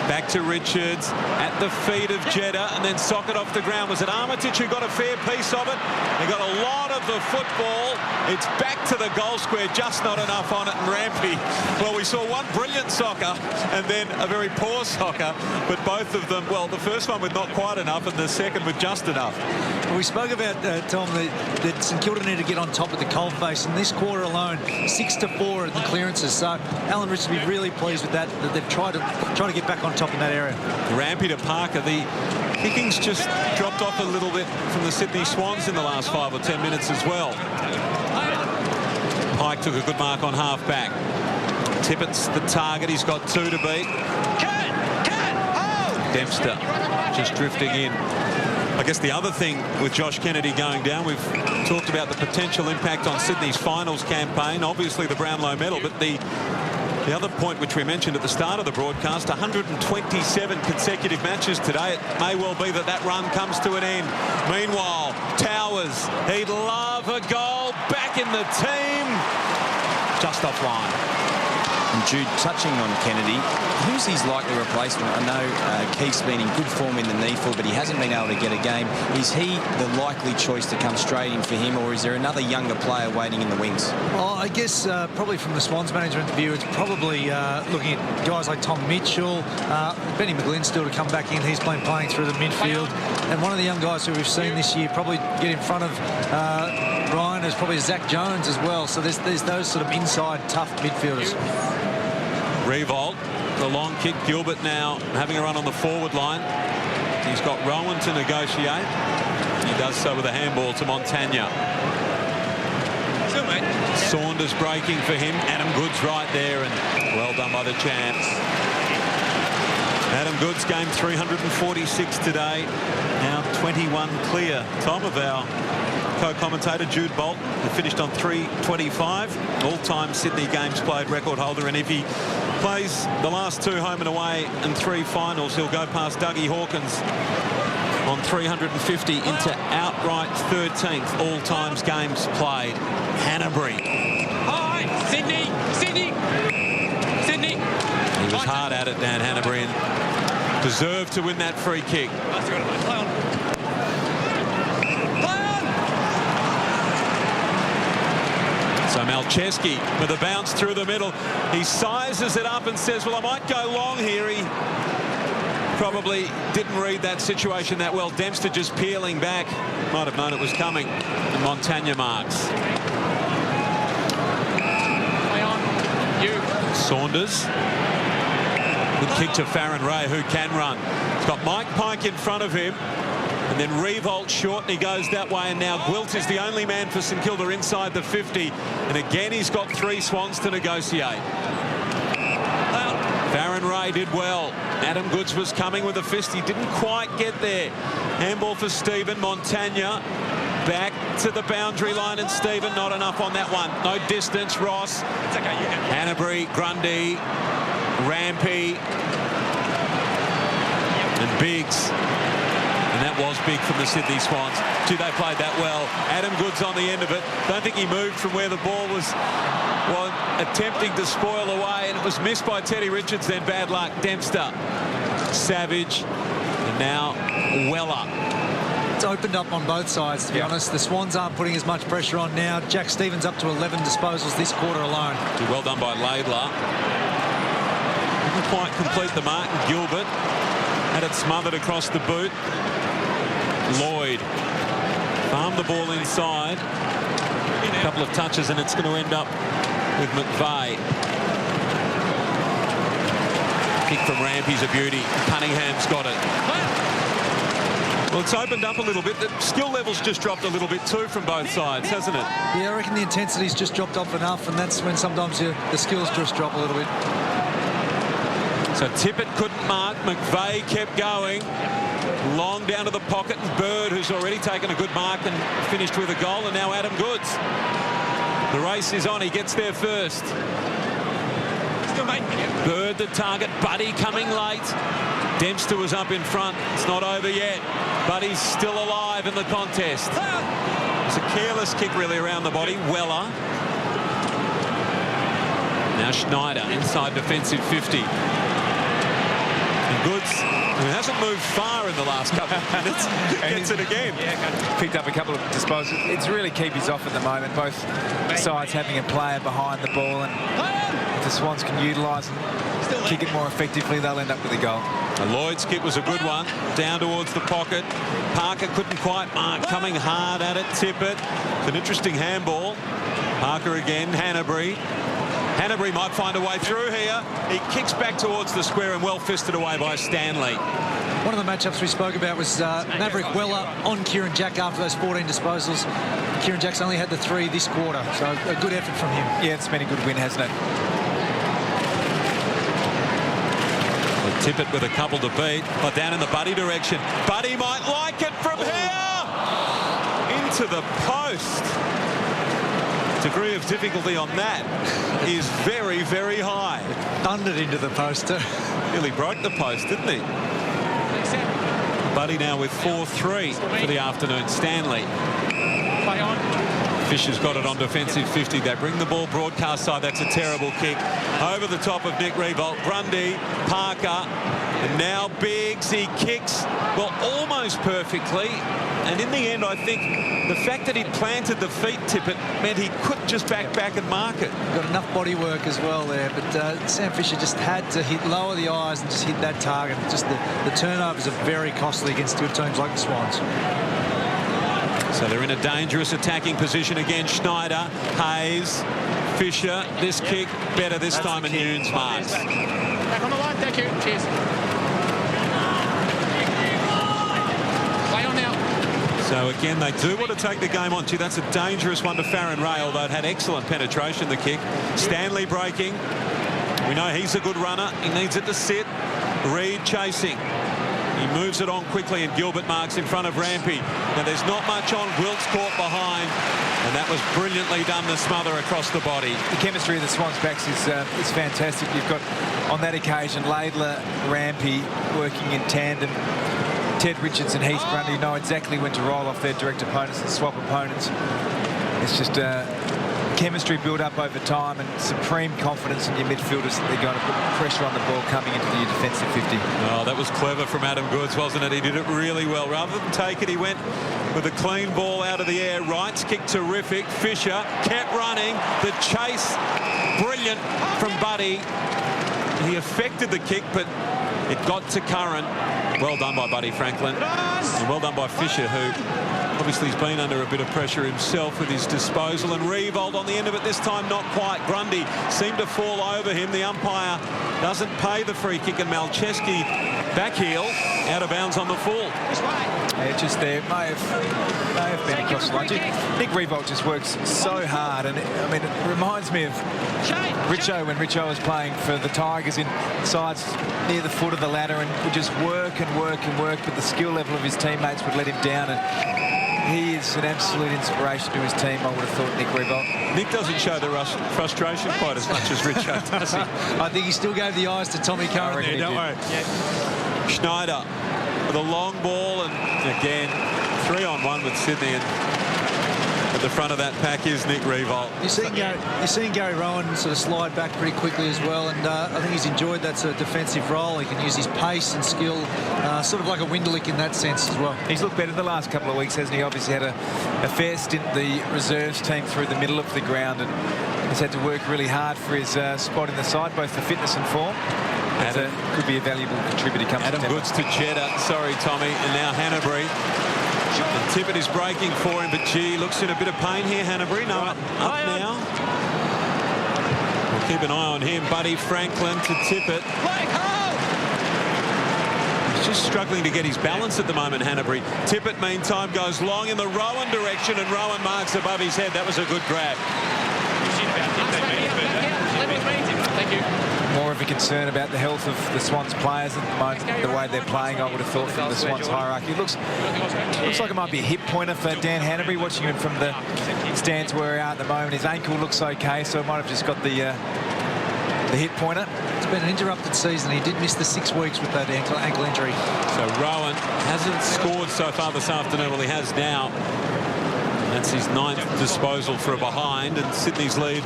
Back to Richards at the feet of Jeddah, and then socket off the ground. Was it Armitage who got a fair piece of it? They got a lot of the football. It's back to the goal square, just not enough on it, and Rampy. Well, we saw one brilliant soccer and then a very poor soccer, but both of them, well, the first one with not quite enough and the second with just enough. Well, we spoke about, Tom, that St Kilda need to get on top of the coalface. In this quarter alone, 6-4 in the clearances. So Alan Rich will be really pleased with that they've tried to get back on top in that area. Rampy to Parker. The kicking's just dropped off a little bit from the Sydney Swans in the last 5 or 10 minutes as well. Pike took a good mark on half back. Tippett's the target. He's got 2 to beat. Dempster just drifting in. I guess the other thing with Josh Kennedy going down, we've talked about the potential impact on Sydney's finals campaign, obviously the Brownlow medal, but the other point which we mentioned at the start of the broadcast, 127 consecutive matches today. It may well be that run comes to an end. Meanwhile, Towers, he'd love a goal, back in the team, just offline. And Jude, touching on Kennedy, who's his likely replacement? I know Keith's been in good form in the NEAFL, but he hasn't been able to get a game. Is he the likely choice to come straight in for him, or is there another younger player waiting in the wings? Well, I guess probably from the Swans management view, it's probably looking at guys like Tom Mitchell, Benny McGlynn still to come back in. He's been playing through the midfield. And one of the young guys who we've seen this year probably get in front of Ryan is probably Zach Jones as well. So there's those sort of inside tough midfielders. Revolt, the long kick. Gilbert now having a run on the forward line. He's got Rowan to negotiate. He does so with a handball to Montagna. Saunders breaking for him. Adam Goods right there, and well done by the champs. Adam Goods, game 346 today. Now 21 clear. Tom, of our co-commentator Jude Bolt, who finished on 3:25, all-time Sydney games played record holder, and if he plays the last 2 home and away and 3 finals, he'll go past Dougie Hawkins on 350 into outright 13th all-times games played. Hanbury. Hi, Sydney. He was hard at it, Dan Hanbury, and deserved to win that free kick. Play on. So Malcheski with a bounce through the middle. He sizes it up and says, well, I might go long here. He probably didn't read that situation that well. Dempster just peeling back. Might have known it was coming. And Montagna marks. Play on. You. Saunders. Good kick to Farron Ray, who can run. He's got Mike Pike in front of him. And then Revolt short, and he goes that way. And now Gwilt is the only man for St Kilda inside the 50. And again, he's got 3 Swans to negotiate. Farron Ray did well. Adam Goods was coming with a fist. He didn't quite get there. Handball for Stephen. Montagna back to the boundary line, and Stephen not enough on that one. No distance. Ross. It's okay, you can. Hanbury, Grundy, Rampy, and Biggs. And that was big from the Sydney Swans. Gee, they played that well. Adam Goods on the end of it. Don't think he moved from where the ball was attempting to spoil away, and it was missed by Teddy Richards. Then bad luck. Dempster, Savage, and now Weller. It's opened up on both sides, to be honest. The Swans aren't putting as much pressure on now. Jack Stevens up to 11 disposals this quarter alone. Well done by Laidler. Didn't quite complete the mark. And Gilbert had it smothered across the boot. Lloyd farmed the ball inside. A couple of touches, and it's going to end up with McVeigh. Kick from Rampy's a beauty. Cunningham's got it. Well, it's opened up a little bit. The skill level's just dropped a little bit too from both sides, hasn't it? Yeah, I reckon the intensity's just dropped off enough, and that's when sometimes the skills just drop a little bit. So Tippett couldn't mark. McVeigh kept going. Long down to the pocket, and Bird, who's already taken a good mark and finished with a goal, and now Adam Goods. The race is on. He gets there first. Bird the target. Buddy coming late. Dempster was up in front. It's not over yet. Buddy's still alive in the contest. It's a careless kick really around the body. Weller. Now Schneider inside defensive 50. And Goods, who hasn't moved far in the last couple of minutes, gets it again. Picked up a couple of disposals. It's really keepies off at the moment. Both sides having a player behind the ball, and if the Swans can utilise and kick it more effectively, they'll end up with a goal. And Lloyd's kick was a good one, down towards the pocket. Parker couldn't quite mark, coming hard at it. Tippett. It's an interesting handball. Parker again. Hanbury might find a way through here. He kicks back towards the square and well fisted away by Stanley. One of the matchups we spoke about was Maverick Weller on Kieran Jack after those 14 disposals. Kieran Jack's only had the 3 this quarter, so a good effort from him. Yeah, it's been a good win, hasn't it? Well, Tippett with a couple to beat, but down in the Buddy direction. Buddy might like it from here! Into the post. Degree of difficulty on that is very, very high. Thundered into the post too. Nearly broke the post, didn't he? Buddy now with 4-3 for the afternoon. Stanley. Play on. Fisher's got it on defensive 50. They bring the ball broadcast side. That's a terrible kick. Over the top of Nick Revolt. Grundy, Parker, and now Biggs. He kicks, well, almost perfectly. And in the end, I think the fact that he planted the feet, Tippett, meant he couldn't just back and mark it. Got enough body work as well there, but Sam Fisher just had to lower the eyes and just hit that target. Just the turnovers are very costly against good teams like the Swans. So they're in a dangerous attacking position again. Schneider, Hayes, Fisher. This kick better this time, and Nunes marks. Back on the line, thank you. Cheers. Play on now. So again, they do want to take the game on. Gee, that's a dangerous one to Farron Ray, although it had excellent penetration, the kick. Stanley breaking. We know he's a good runner. He needs it to sit. Reed chasing. He moves it on quickly, and Gilbert marks in front of Rampy. Now, there's not much on. Wilkes caught behind, and that was brilliantly done to smother across the body. The chemistry of the Swans backs is fantastic. You've got, on that occasion, Laidler, Rampy working in tandem. Ted Richards and Heath Grundy know exactly when to roll off their direct opponents and swap opponents. It's just chemistry build up over time and supreme confidence in your midfielders that they're going to put pressure on the ball coming into the defensive 50. Oh, that was clever from Adam Goods, wasn't it? He did it really well. Rather than take it, he went with a clean ball out of the air. Wright's kick terrific. Fisher kept running. The chase, brilliant from Buddy. He affected the kick, but it got to Curran. Well done by Buddy Franklin. And well done by Fisher, who obviously has been under a bit of pressure himself with his disposal. And Revolt on the end of it, this time not quite. Grundy seemed to fall over him. The umpire doesn't pay the free kick, and Malcheski back heel out of bounds on the full. Yeah, just there. May have been across the line. Nick Revolt just works so hard, and I mean, it reminds me of Richo when Richo was playing for the Tigers in sides near the foot of the ladder, and would just work and work and work, but the skill level of his teammates would let him down. And he is an absolute inspiration to his team, I would have thought, Nick Revolt. Nick doesn't show the frustration quite as much as Richo, does he? I think he still gave the eyes to Tommy Curran there, don't worry. Yeah. Schneider with a long ball, and again 3-on-1 with Sydney, and at the front of that pack is Nick Revolt. You're seeing Gary Rowan sort of slide back pretty quickly as well, and I think he's enjoyed that sort of defensive role. He can use his pace and skill, sort of like a Winderlick in that sense as well. He's looked better the last couple of weeks, hasn't he? Obviously had a fair stint the reserves team through the middle of the ground, and he's had to work really hard for his spot in the side, both for fitness and form. Could be a valuable contributor come Adam September. Goods to Cheddar. Sorry, Tommy. And now Hanbury. And Tippett is breaking for him, but gee, looks in a bit of pain here, Hanbury. No, up now. We'll keep an eye on him. Buddy Franklin to Tippett. He's just struggling to get his balance at the moment, Hanbury. Tippett, meantime, goes long in the Rowan direction, and Rowan marks above his head. That was a good grab. Thank you. More of a concern about the health of the Swans players at the moment, the way they're playing, I would have thought, from the Swans hierarchy. It looks like it might be a hip pointer for Dan Hanbury, watching him from the stands where we are at the moment. His ankle looks okay, so it might have just got the hip pointer. It's been an interrupted season. He did miss the 6 weeks with that ankle injury. So Rowan hasn't scored so far this afternoon. Well, he has now. That's his 9th disposal for a behind, and Sydney's lead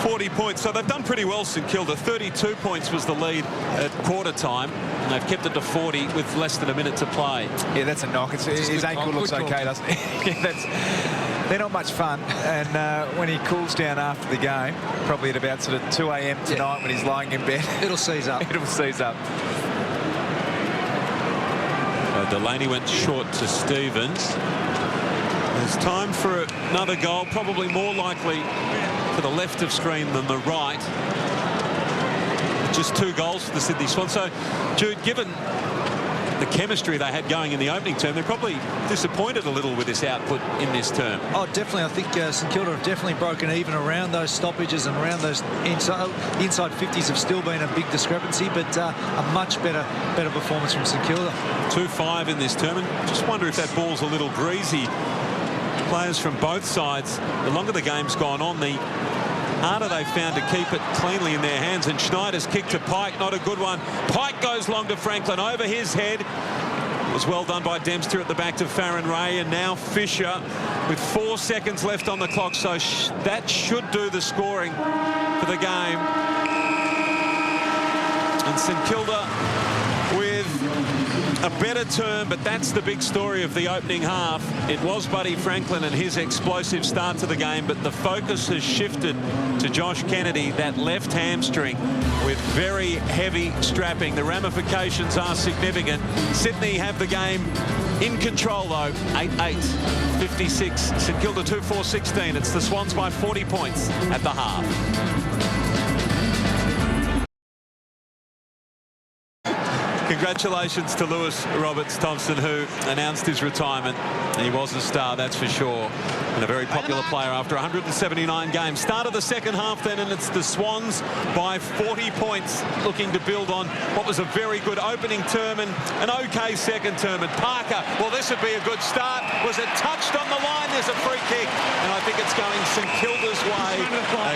40 points. So they've done pretty well, St Kilda. 32 points was the lead at quarter time, and they've kept it to 40 with less than a minute to play. Yeah, that's a knock. His ankle looks okay, doesn't it? They're not much fun, and when he cools down after the game, probably at about sort of 2 a.m. tonight when he's lying in bed, it'll seize up. It'll seize up. Delaney went short to Stevens. There's time for another goal, probably more likely to the left of screen than the right. Just 2 goals for the Sydney Swans. So, Jude, given the chemistry they had going in the opening term, they're probably disappointed a little with this output in this term. Oh, definitely. I think St Kilda have definitely broken even around those stoppages, and around those inside 50s have still been a big discrepancy, but a much better performance from St Kilda. 2-5 in this term, and just wonder if that ball's a little greasy. Players from both sides, the longer the game's gone on, the harder they've found to keep it cleanly in their hands. And Schneider's kick to Pike, not a good one. Pike goes long to Franklin over his head. It was well done by Dempster at the back to Farron Ray, and now Fisher with 4 seconds left on the clock, so that should do the scoring for the game. And St Kilda with a better term, but that's the big story of the opening half. It was Buddy Franklin and his explosive start to the game, but the focus has shifted to Josh Kennedy, that left hamstring with very heavy strapping. The ramifications are significant. Sydney have the game in control though. 8-8, 56. St Kilda 2-4-16. It's the Swans by 40 points at the half. congratulations to Lewis Roberts-Thompson, who announced his retirement. He was a star, that's for sure, and a very popular player after 179 games. Start of the second half then, and it's the Swans by 40 points, looking to build on what was a very good opening term and an okay second term. And Parker, well, this would be a good start. Was it touched on the line? There's a free kick, and I think it's going St Kilda's way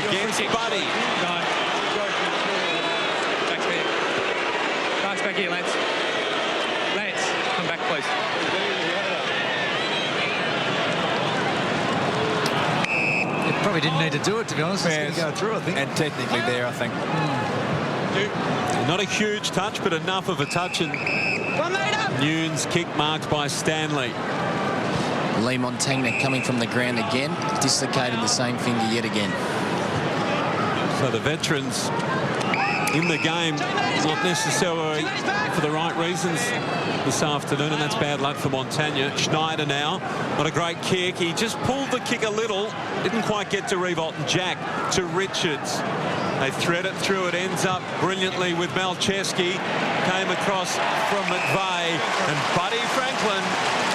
against Buddy. Back here, Lance. Lance, come back, please. It probably didn't need to do it, to be honest. It's going to go through, I think. And technically there, I think. Not a huge touch, but enough of a touch. And Nunes kick marked by Stanley. Lee Montagna coming from the ground again, dislocated the same finger yet again. So the veterans in the game, not necessarily for the right reasons this afternoon, and that's bad luck for Montagna. Schneider now, not a great kick. He just pulled the kick a little, didn't quite get to Revolt, and Jack to Richards. They thread it through. It ends up brilliantly with Malcheski. Came across from McVeigh, and Buddy Franklin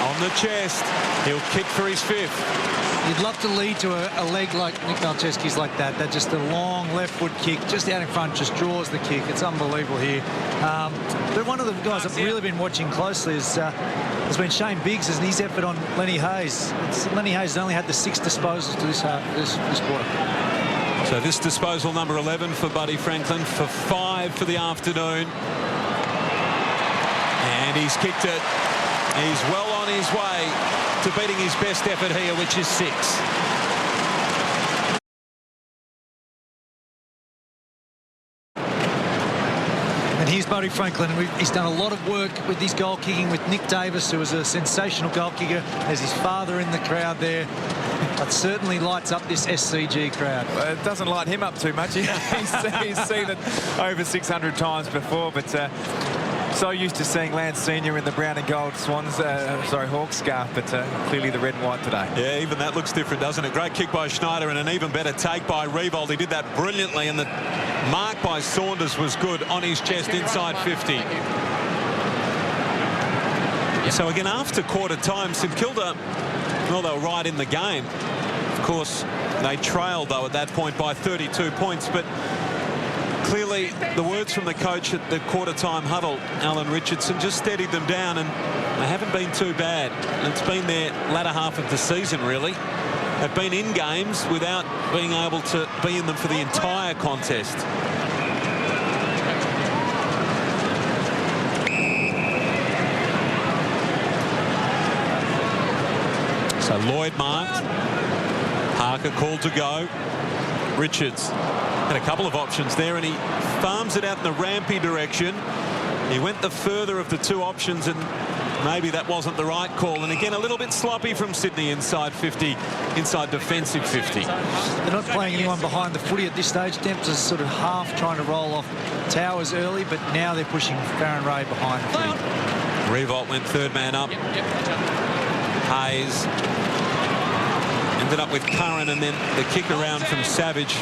on the chest. He'll kick for his fifth. You'd love to lead to a leg like Nick Malcheski's like that. That just a long left foot kick just out in front, just draws the kick. It's unbelievable here. But one of the guys I've really been watching closely has been Shane Biggs and his effort on Lenny Hayes. Lenny Hayes has only had the 6 disposals to this quarter. So this disposal number 11 for Buddy Franklin, for 5 for the afternoon. And he's kicked it. He's well on his way to beating his best effort here, which is 6. And here's Buddy Franklin. He's done a lot of work with his goal kicking with Nick Davis, who was a sensational goal kicker. There's his father in the crowd there. It certainly lights up this SCG crowd. Well, it doesn't light him up too much. He's seen it over 600 times before, but so used to seeing Lance Senior in the brown and gold Swans, Hawks scarf, but clearly the red and white today. Yeah, even that looks different, doesn't it? Great kick by Schneider and an even better take by Revolt. He did that brilliantly, and the mark by Saunders was good on his chest inside 50. So again, after quarter time, St Kilda, well, they were right in the game. Of course, they trailed, though, at that point by 32 points, but clearly the words from the coach at the quarter-time huddle, Alan Richardson, just steadied them down, and they haven't been too bad. And it's been their latter half of the season, really. They've been in games without being able to be in them for the entire contest. So Lloyd marked. Parker called to go. Richards had a couple of options there, and he farms it out in the rampy direction. He went the further of the 2 options, and maybe that wasn't the right call. And again, a little bit sloppy from Sydney inside 50, inside defensive 50. They're not playing anyone behind the footy at this stage. Dempster's sort of half trying to roll off Towers early, but now they're pushing Farron Ray behind the footy. Revolt went third man up. Hayes ended up with Curran, and then the kick around from Savage.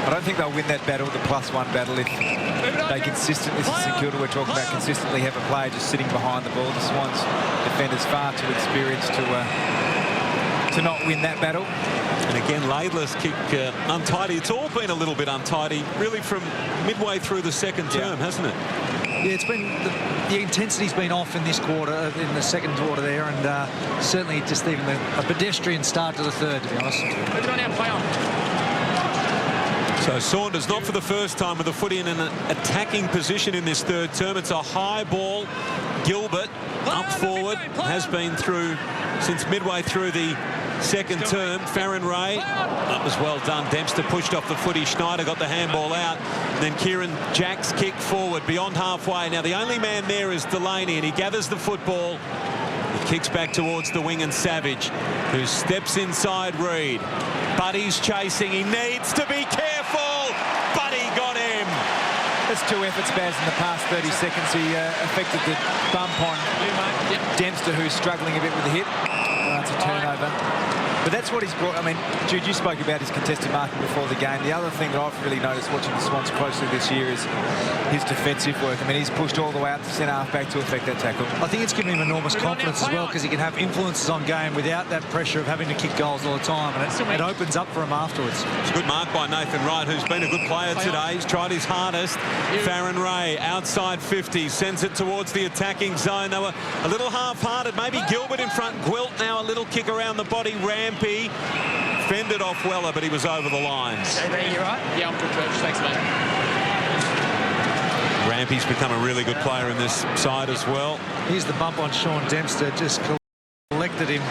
I don't think they'll win that battle, the +1 battle, if they consistently, this is St Kilda we're talking about, consistently have a player just sitting behind the ball. The Swans defenders far too experienced to not win that battle. And again, Laidlow's kick untidy. It's all been a little bit untidy, really, from midway through the second term, hasn't it? Yeah, it's been the intensity's been off in this quarter, in the second quarter there, and certainly just even a pedestrian start to the third, to be honest. So Saunders, not for the first time, with the footy in an attacking position in this third term. It's a high ball. Gilbert up forward, has been through since midway through the second term. Farron Ray, that was well done. Dempster pushed off the footy. Schneider got the handball out. Then Kieran Jack's kick forward beyond halfway. Now the only man there is Delaney, and he gathers the football. He kicks back towards the wing, and Savage, who steps inside Reid. Buddy's chasing. He needs to be careful. Buddy got him. That's 2 efforts, Baz, in the past 30 seconds. He affected the bump on Dempster, who's struggling a bit with the hit. It's a turnover. But that's what he's brought. I mean, Jude, you spoke about his contested marking before the game. The other thing that I've really noticed watching the Swans closely this year is his defensive work. I mean, he's pushed all the way out to centre half back to effect that tackle. I think it's given him enormous confidence as well, because he can have influences on game without that pressure of having to kick goals all the time, and it opens up for him afterwards. It's a good mark by Nathan Wright, who's been a good player today. He's tried his hardest. Farron Ray outside 50, sends it towards the attacking zone. They were a little half-hearted. Maybe Gilbert in front. Gwilt now a little kick around the body. Rampy fended off Weller, but he was over the lines. JB, you right? Yeah, I'm good, coach. Thanks, mate. Rampy's become a really good player in this side as well. Here's the bump on Sean Dempster, just collected him.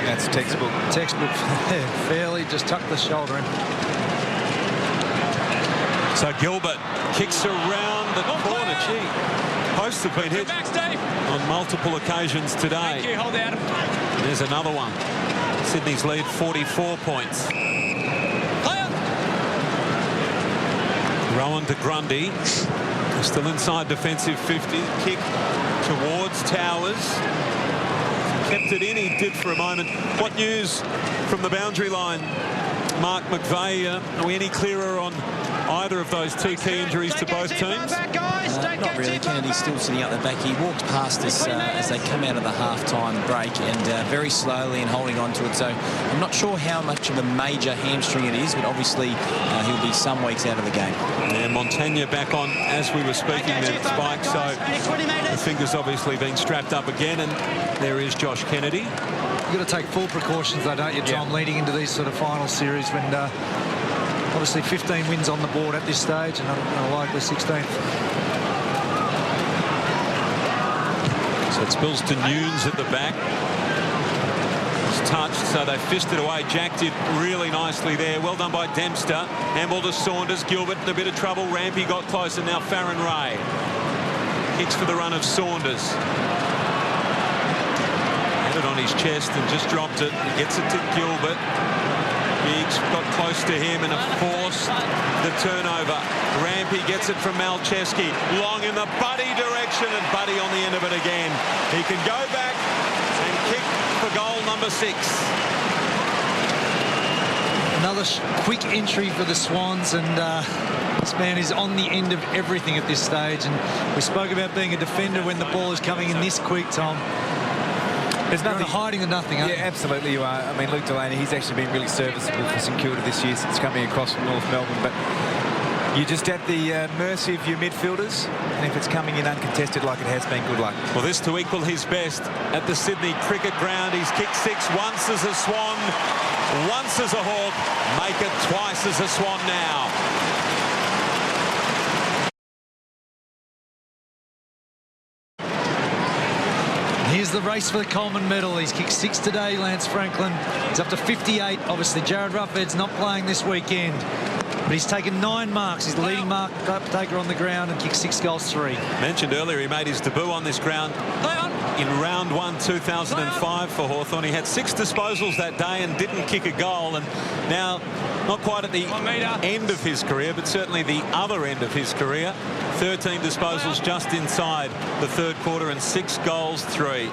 That's textbook. Textbook. Fairly just tucked the shoulder in. So Gilbert kicks around the corner. Gee, posts have been hit on multiple occasions today. Thank you. Hold out. There's another one. Sydney's lead 44 points. Rowan to Grundy. Still inside defensive 50. Kick towards Towers. Kept it in. He did for a moment. What news from the boundary line? Mark McVeigh, are we any clearer on either of those two key injuries to both teams? Not really. Kennedy's still sitting up the back. He walked past us as they come out of the half-time break, and very slowly and holding on to it. So I'm not sure how much of a major hamstring it is, but obviously he'll be some weeks out of the game. And Montagna back on as we were speaking there, Spike. So the finger's obviously been strapped up again, and there is Josh Kennedy. You've got to take full precautions, though, don't you, Tom, leading into these sort of final series when obviously 15 wins on the board at this stage and likely 16th. So it's Bills to Nunes at the back. It's touched, so they fished it away. Jack did really nicely there. Well done by Dempster. Handball to Saunders. Gilbert in a bit of trouble. Rampy got close, and now Farron Ray kicks for the run of Saunders. Had it on his chest and just dropped it. He gets it to Gilbert. Higgs got close to him and forced the turnover. Rampy gets it from Malcheski. Long in the Buddy direction, and Buddy on the end of it again. He can go back and kick for goal number 6. Another quick entry for the Swans, and this man is on the end of everything at this stage. And we spoke about being a defender when the ball is coming in this quick, Tom. There's nothing hiding the nothing. Yeah, absolutely you are. I mean, Luke Delaney, he's actually been really serviceable for St Kilda this year since coming across from North Melbourne. But you're just at the mercy of your midfielders, and if it's coming in uncontested like it has been, good luck. Well, this to equal his best at the Sydney Cricket Ground. He's kicked 6 once as a Swan, once as a Hawk. Make it twice as a Swan now. Here's the race for the Coleman medal. He's kicked 6 today, Lance Franklin. He's up to 58. Obviously, Jared Ruffhead's not playing this weekend, but he's taken 9 marks. He's the leading mark taker on the ground and kicked 6 goals, 3. Mentioned earlier, he made his debut on this ground in round 1, 2005 for Hawthorn. He had 6 disposals that day and didn't kick a goal, and now not quite at the end of his career, but certainly the other end of his career. 13 disposals just inside the third quarter and 6 goals, 3. He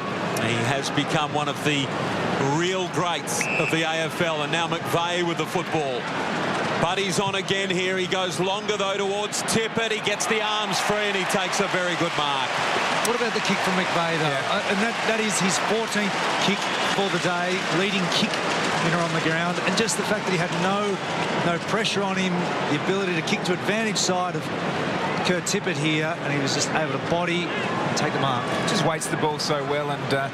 has become one of the real greats of the AFL, and now McVeigh with the football. Buddy's on again here. He goes longer, though, towards Tippett. He gets the arms free, and he takes a very good mark. What about the kick from McVeigh, though? Yeah. And that is his 14th kick for the day, leading kick winner on the ground. And just the fact that he had no pressure on him, the ability to kick to advantage side of Kurt Tippett here, and he was just able to body and take the mark. Just weights the ball so well, and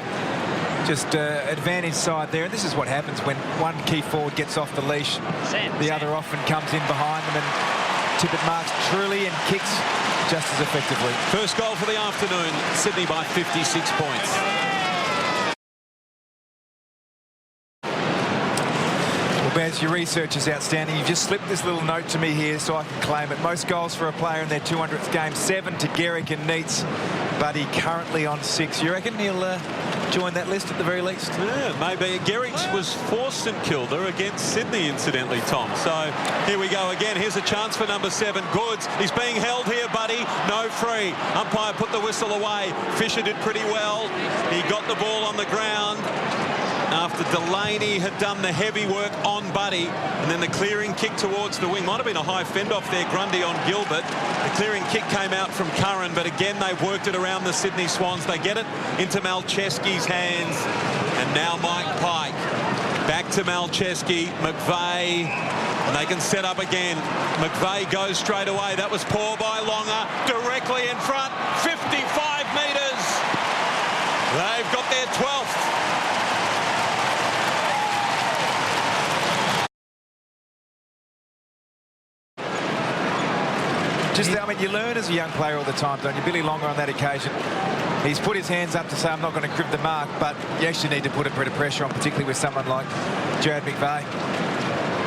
just advantage side there. And this is what happens when one key forward gets off the leash. The other often comes in behind them, and Tippett marks truly and kicks just as effectively. First goal for the afternoon. Sydney by 56 points. Well, Baz, your research is outstanding. You've just slipped this little note to me here so I can claim it. Most goals for a player in their 200th game, 7 to Garrick and Neitz. Buddy currently on 6. You reckon he'll join that list at the very least? Yeah, maybe. Garrick was for St Kilda against Sydney, incidentally, Tom. So here we go again. Here's a chance for number 7, Goods. He's being held here, Buddy. No free. Umpire put the whistle away. Fisher did pretty well. He got the ball on the ground after Delaney had done the heavy work on Buddy, and then the clearing kick towards the wing. Might have been a high fend-off there, Grundy on Gilbert. The clearing kick came out from Curran, but again, they've worked it around the Sydney Swans. They get it into Malcheski's hands, and now Mike Pike. Back to Malcheski, McVeigh, and they can set up again. McVeigh goes straight away. That was poor by Longer, directly in front, 55 metres. They've got their 12th. I mean, you learn as a young player all the time, don't you? Billy Longer on that occasion, he's put his hands up to say, I'm not going to crib the mark, but you actually need to put a bit of pressure on, particularly with someone like Jared McVeigh.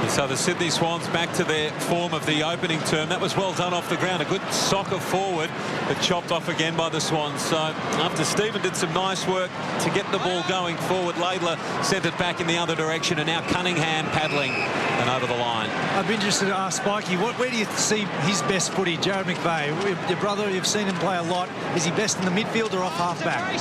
And so the Sydney Swans back to their form of the opening term. That was well done off the ground. A good soccer forward, but chopped off again by the Swans. So after Stephen did some nice work to get the ball going forward, Laidler sent it back in the other direction, and now Cunningham paddling and over the line. I'd be interested to ask Spikey, where do you see his best footy, Jared McVeigh? Your brother, you've seen him play a lot. Is he best in the midfield or off half-back?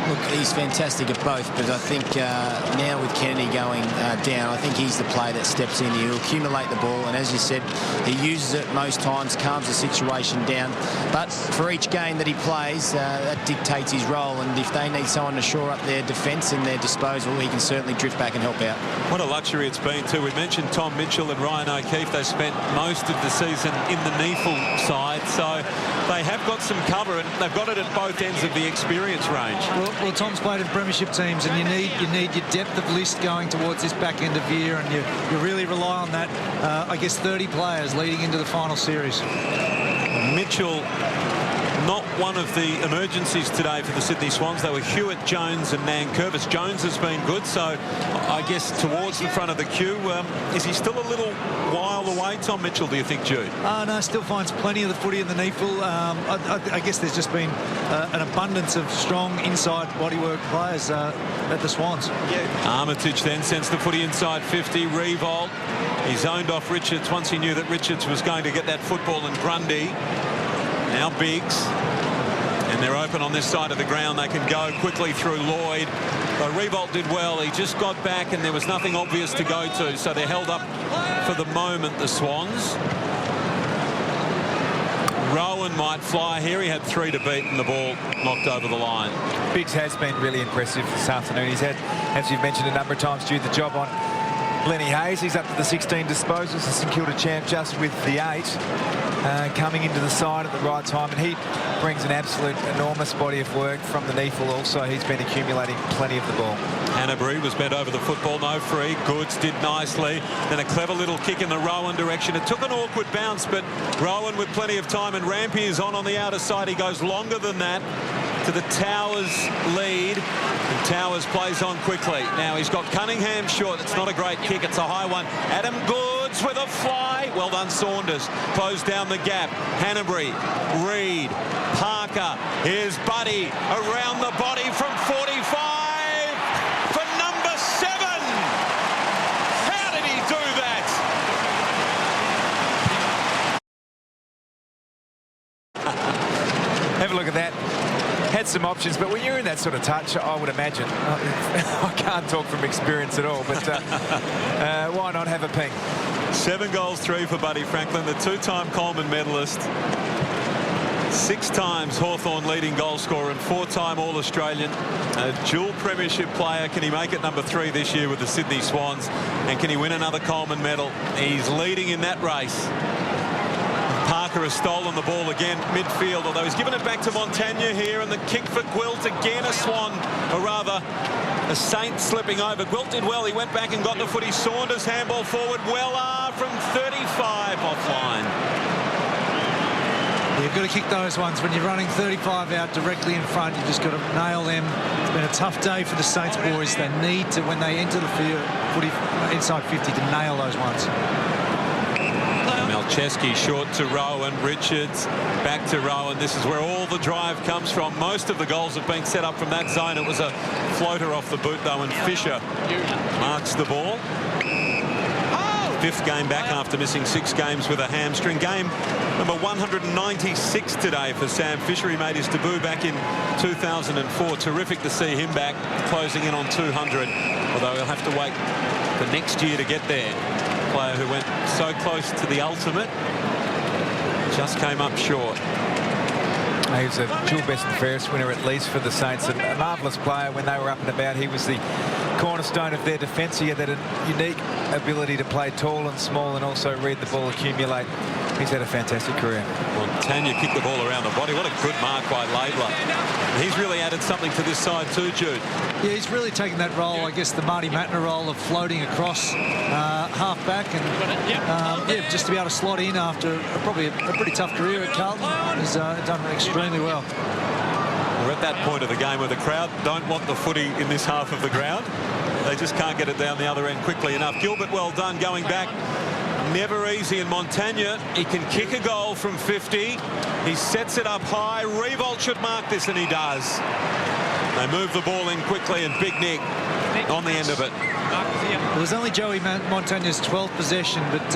Look, he's fantastic at both, but I think now with Kennedy going down, I think he's the player that steps in. He'll accumulate the ball, and as you said, he uses it most times, calms the situation down. But for each game that he plays, that dictates his role, and if they need someone to shore up their defence in their disposal, he can certainly drift back and help out. What a luxury it's been, too. We mentioned Tom Mitchell and Ryan O'Keefe. They spent most of the season in the Neefle side, so they have got some cover, and they've got it at both ends of the experience range. Well, Tom's played in premiership teams, and you need your depth of list going towards this back end of year, and you really rely on that. I guess 30 players leading into the final series. Mitchell, not one of the emergencies today for the Sydney Swans. They were Hewitt, Jones and Nankervis. Jones has been good, so I guess towards the front of the queue. Is he still a little while away, Tom Mitchell, do you think, Jude? No, still finds plenty of the footy in the Neefle. I guess there's just been an abundance of strong inside bodywork players at the Swans. Yeah. Armitage then sends the footy inside 50. Revolt. He zoned off Richards once he knew that Richards was going to get that football, and Grundy. Now Biggs, and they're open on this side of the ground. They can go quickly through Lloyd. But Revolt did well. He just got back and there was nothing obvious to go to. So they're held up for the moment, the Swans. Rowan might fly here. He had 3 to beat and the ball knocked over the line. Biggs has been really impressive this afternoon. He's had, as you've mentioned a number of times, Jude, the job on Lenny Hayes. He's up to the 16 disposals. The St Kilda champ just with the 8. Coming into the side at the right time, and he brings an absolute enormous body of work from the Neefle also. He's been accumulating plenty of the ball. Hanbury was bent over the football, no free. Goods did nicely. Then a clever little kick in the Rowan direction. It took an awkward bounce, but Rowan with plenty of time, and Rampy is on the outer side. He goes longer than that to the Towers lead, and Towers plays on quickly. Now he's got Cunningham short. It's not a great kick, it's a high one. Adam Goods with a fly. Well done, Saunders. Closed down the gap. Hanbury, Reed, Parker. Here's Buddy around the body from 45 for number 7. How did he do that? Have a look at that. Had some options, but when you're in that sort of touch, I would imagine, I can't talk from experience at all, but why not have a ping? 7 goals, 3 for Buddy Franklin, the 2-time Coleman medalist. 6 times Hawthorn leading goal scorer and 4-time All-Australian. A dual premiership player. Can he make it number 3 this year with the Sydney Swans? And can he win another Coleman medal? He's leading in that race. Parker has stolen the ball again midfield, although he's given it back to Montagna here, and the kick for Gwilt, again a Swan, or rather a Saint slipping over. Gwilt did well. He went back and got the footy. Saunders handball forward. Weller from 35 offline. You've got to kick those ones when you're running 35 out directly in front. You've just got to nail them. It's been a tough day for the Saints boys. They need to, when they enter the field, footy inside 50, to nail those ones. Malcheski short to Rowan. Richards back to Rowan. This is where all the drive comes from. Most of the goals have been set up from that zone. It was a floater off the boot though, and Fisher marks the ball. 5th game back after missing 6 games with a hamstring. Game number 196 today for Sam Fisher. He made his debut back in 2004. Terrific to see him back, closing in on 200. Although he'll have to wait for next year to get there. Player who went so close to the ultimate, just came up short. He was a dual best and fairest winner at least for the Saints. A marvellous player when they were up and about. He was the cornerstone of their defence. He had that unique ability to play tall and small and also read the ball, accumulate. He's had a fantastic career. Montagna kicked the ball around the body. What a good mark by Laidler. He's really added something to this side too, Jude. Yeah, he's really taken that role, I guess, the Marty Matner role of floating across half back and yeah, just to be able to slot in after probably a pretty tough career at Carlton. He's done extremely well. We're at that point of the game where the crowd don't want the footy in this half of the ground. They just can't get it down the other end quickly enough. Gilbert, well done, going back. Never easy in Montagna. He can kick a goal from 50. He sets it up high. Revolt should mark this, and he does. They move the ball in quickly, and Big Nick on the end of it. It was only Joey Montagna's 12th possession, but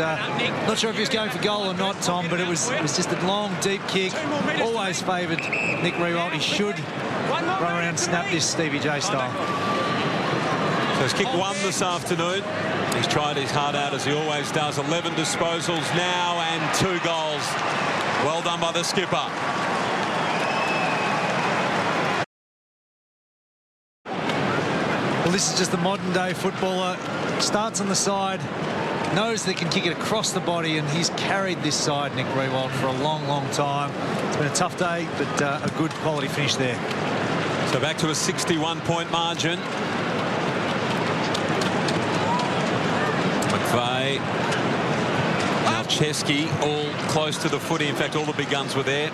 not sure if he was going for goal or not, Tom, but it was just a long, deep kick. Always favoured Nick Revolt. He should run around and snap this Stevie J style. So he's kicked 1 this afternoon. He's tried his heart out as he always does. 11 disposals now and 2 goals. Well done by the skipper. Well, this is just the modern day footballer. Starts on the side, knows they can kick it across the body, and he's carried this side, Nick Riewoldt, for a long, long time. It's been a tough day, but a good quality finish there. So back to a 61-point margin. McVeigh, Malcheski, all close to the footy. In fact, all the big guns were there.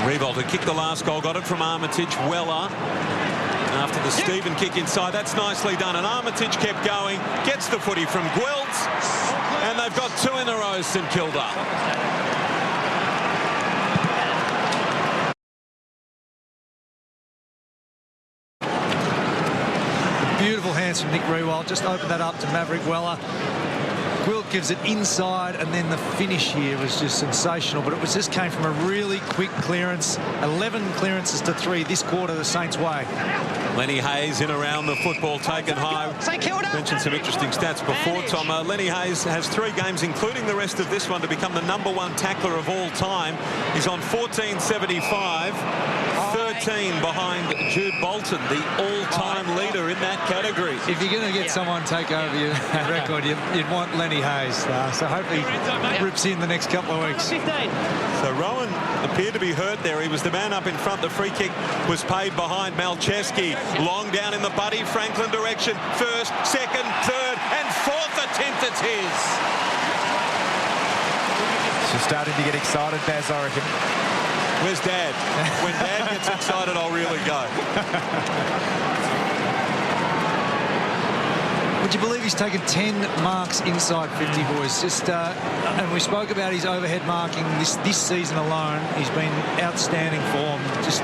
Revolt had kicked the last goal, got it from Armitage. Weller, after the Stephen kick inside, that's nicely done. And Armitage kept going, gets the footy from Gwilt, and they've got 2 in a row, St Kilda. Beautiful hands from Nick Riewoldt. Just opened that up to Maverick Weller. Gwilt gives it inside, and then the finish here was just sensational, but it was just came from a really quick clearance. 11 clearances to 3 this quarter the Saints' way. Lenny Hayes in around the football, taken high. Mentioned some interesting stats before, Tom. Lenny Hayes has 3 games, including the rest of this one, to become the #1 tackler of all time. He's on 1475, 13 behind Jude Bolton, the all-time leader in that category. If you're going to get someone take over your record, you'd want Lenny Hayes. So hopefully he rips in the next couple of weeks. So Rowan appeared to be hurt there. He was the man up in front. The free kick was paid behind Malcheski. Long down in the Buddy Franklin direction. First, second, third, and 4th attempt it's his. She's starting to get excited, Baz, I reckon. Where's Dad? When Dad gets excited, I'll really go. Would you believe he's taken 10 marks inside 50, boys? Just and we spoke about his overhead marking this season alone. He's been outstanding form, just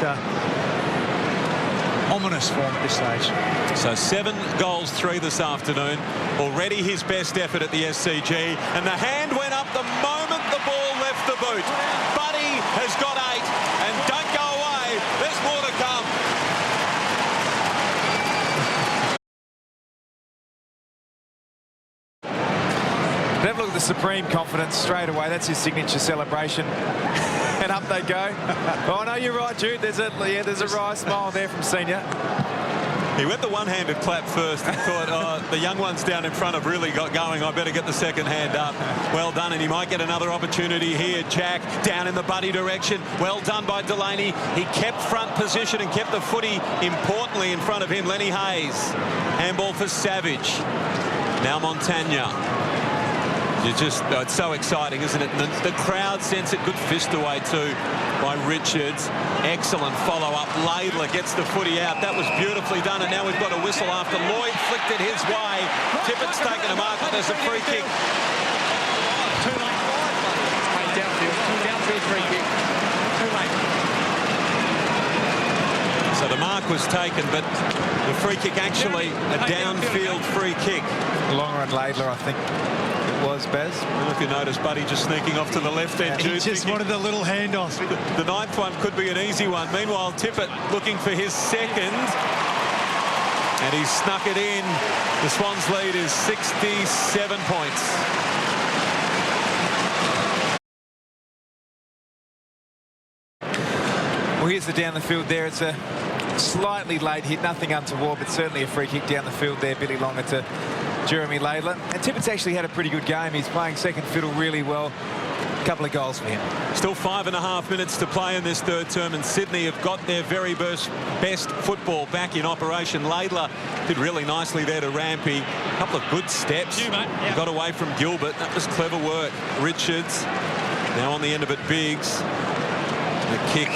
ominous form at this stage. So 7 goals, 3 this afternoon. Already his best effort at the SCG, and the hand went up the moment the ball left the boot. Buddy has got 8, and don't go away. There's more to come. Have a look at the supreme confidence straight away. That's his signature celebration. And up they go. Oh, no, you're right, Jude. There's a wry smile there from Senior. He went the one-handed clap first and thought, oh, the young ones down in front have really got going. I better get the second hand up. Well done, and he might get another opportunity here. Jack down in the Buddy direction. Well done by Delaney. He kept front position and kept the footy importantly in front of him. Lenny Hayes. Handball for Savage. Now Montagna. It's so exciting, isn't it? The crowd sense it. Good fist away too by Richards. Excellent follow-up. Laidler gets the footy out. That was beautifully done, and now we've got a whistle after Lloyd flicked it his way. Tippett's taken a mark, but there's a free kick. Too late. Downfield. Down for a free kick. Too late. So the mark was taken, but the free kick actually a downfield free kick. Longer and Laidler, I think it was, Baz. I don't know if you noticed Buddy just sneaking off to the left end. He just wanted the little handoff. The ninth one could be an easy one. Meanwhile, Tippett looking for his second. And he's snuck it in. The Swans lead is 67 points. Well, here's the down the field there. It's a slightly late hit, nothing untoward, but certainly a free kick down the field there. Billy Longer to Jeremy Laidler. And Tippett's actually had a pretty good game. He's playing second fiddle really well. A couple of goals for him. Still 5.5 minutes to play in this third term, and Sydney have got their very best football back in operation. Laidler did really nicely there to Rampy. A couple of good steps. Got away from Gilbert. That was clever work. Richards now on the end of it. Biggs. The kick.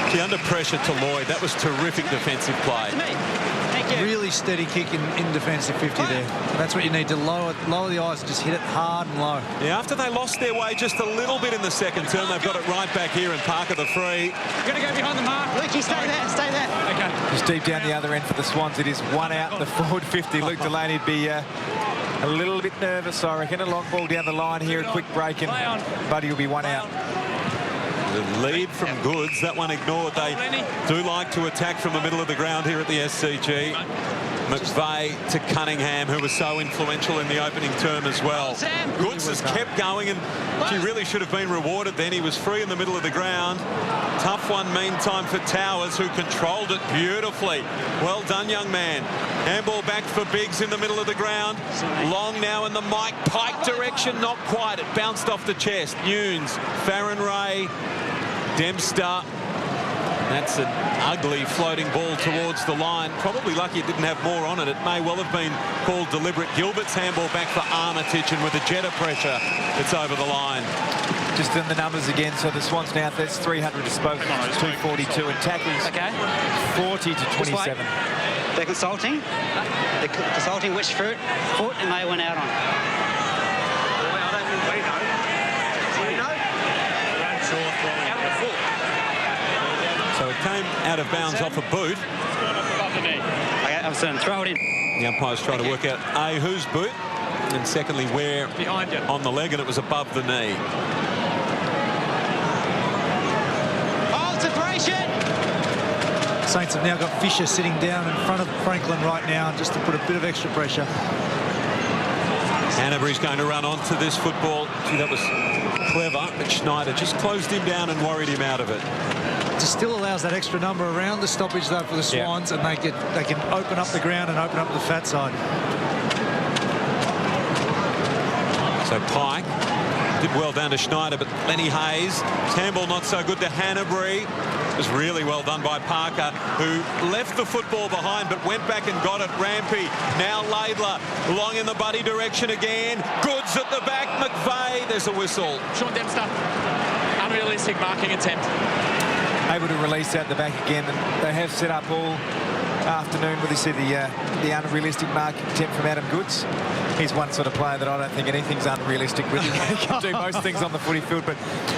Under pressure to Lloyd. That was terrific defensive play. Really steady kick in defensive 50 there. That's what you need to lower the eyes and just hit it hard and low. Yeah, after they lost their way just a little bit in the second term, they've got it right back here, and Parker the free. You're going to go behind the mark. Lukey, stay there. Okay. Just deep down the other end for the Swans. It is one out, the forward 50. Luke Delaney would be a little bit nervous, I reckon. A long ball down the line here, a quick break, and Buddy will be one out. The lead from Goods, that one ignored. They do like to attack from the middle of the ground here at the SCG. McVeigh to Cunningham, who was so influential in the opening term as well. Goods has kept going, and she really should have been rewarded then. He was free in the middle of the ground. Tough one meantime for Towers, who controlled it beautifully. Well done, young man. Handball back for Biggs in the middle of the ground. Long now in the Mike Pike direction. Not quite. It bounced off the chest. Nunes, Farron Ray, Dempster. That's an ugly floating ball towards the line. Probably lucky it didn't have more on it. It may well have been called deliberate. Gilbert's handball back for Armitage, and with the jet of pressure, it's over the line. Just in the numbers again, so the Swans now, that's 300 disposals, 242, and tackles 40 to 27. They're consulting. They're consulting which foot and they went out on. So it came out of bounds off a boot. Okay, I'm saying throw it in. The umpire's trying to work out A, whose boot, and secondly, where Behind you. on the leg, and it was above the knee. Alteration! Saints have now got Fisher sitting down in front of Franklin right now just to put a bit of extra pressure. Hanbury's going to run onto this football. Gee, that was clever, but Schneider just closed him down and worried him out of it. Just still allows that extra number around the stoppage though for the Swans, and they can open up the ground and open up the fat side. So Pike did well down to Schneider, but Lenny Hayes, handball not so good to Hanbury. It was really well done by Parker, who left the football behind but went back and got it. Rampy, now Laidler, long in the Buddy direction again. Goods at the back, McVeigh, there's a whistle. Sean Dempster, unrealistic marking attempt. Able to release out the back again, and they have set up all afternoon with the unrealistic marking attempt from Adam Goods. He's one sort of player that I don't think anything's unrealistic with. He can do most things on the footy field, but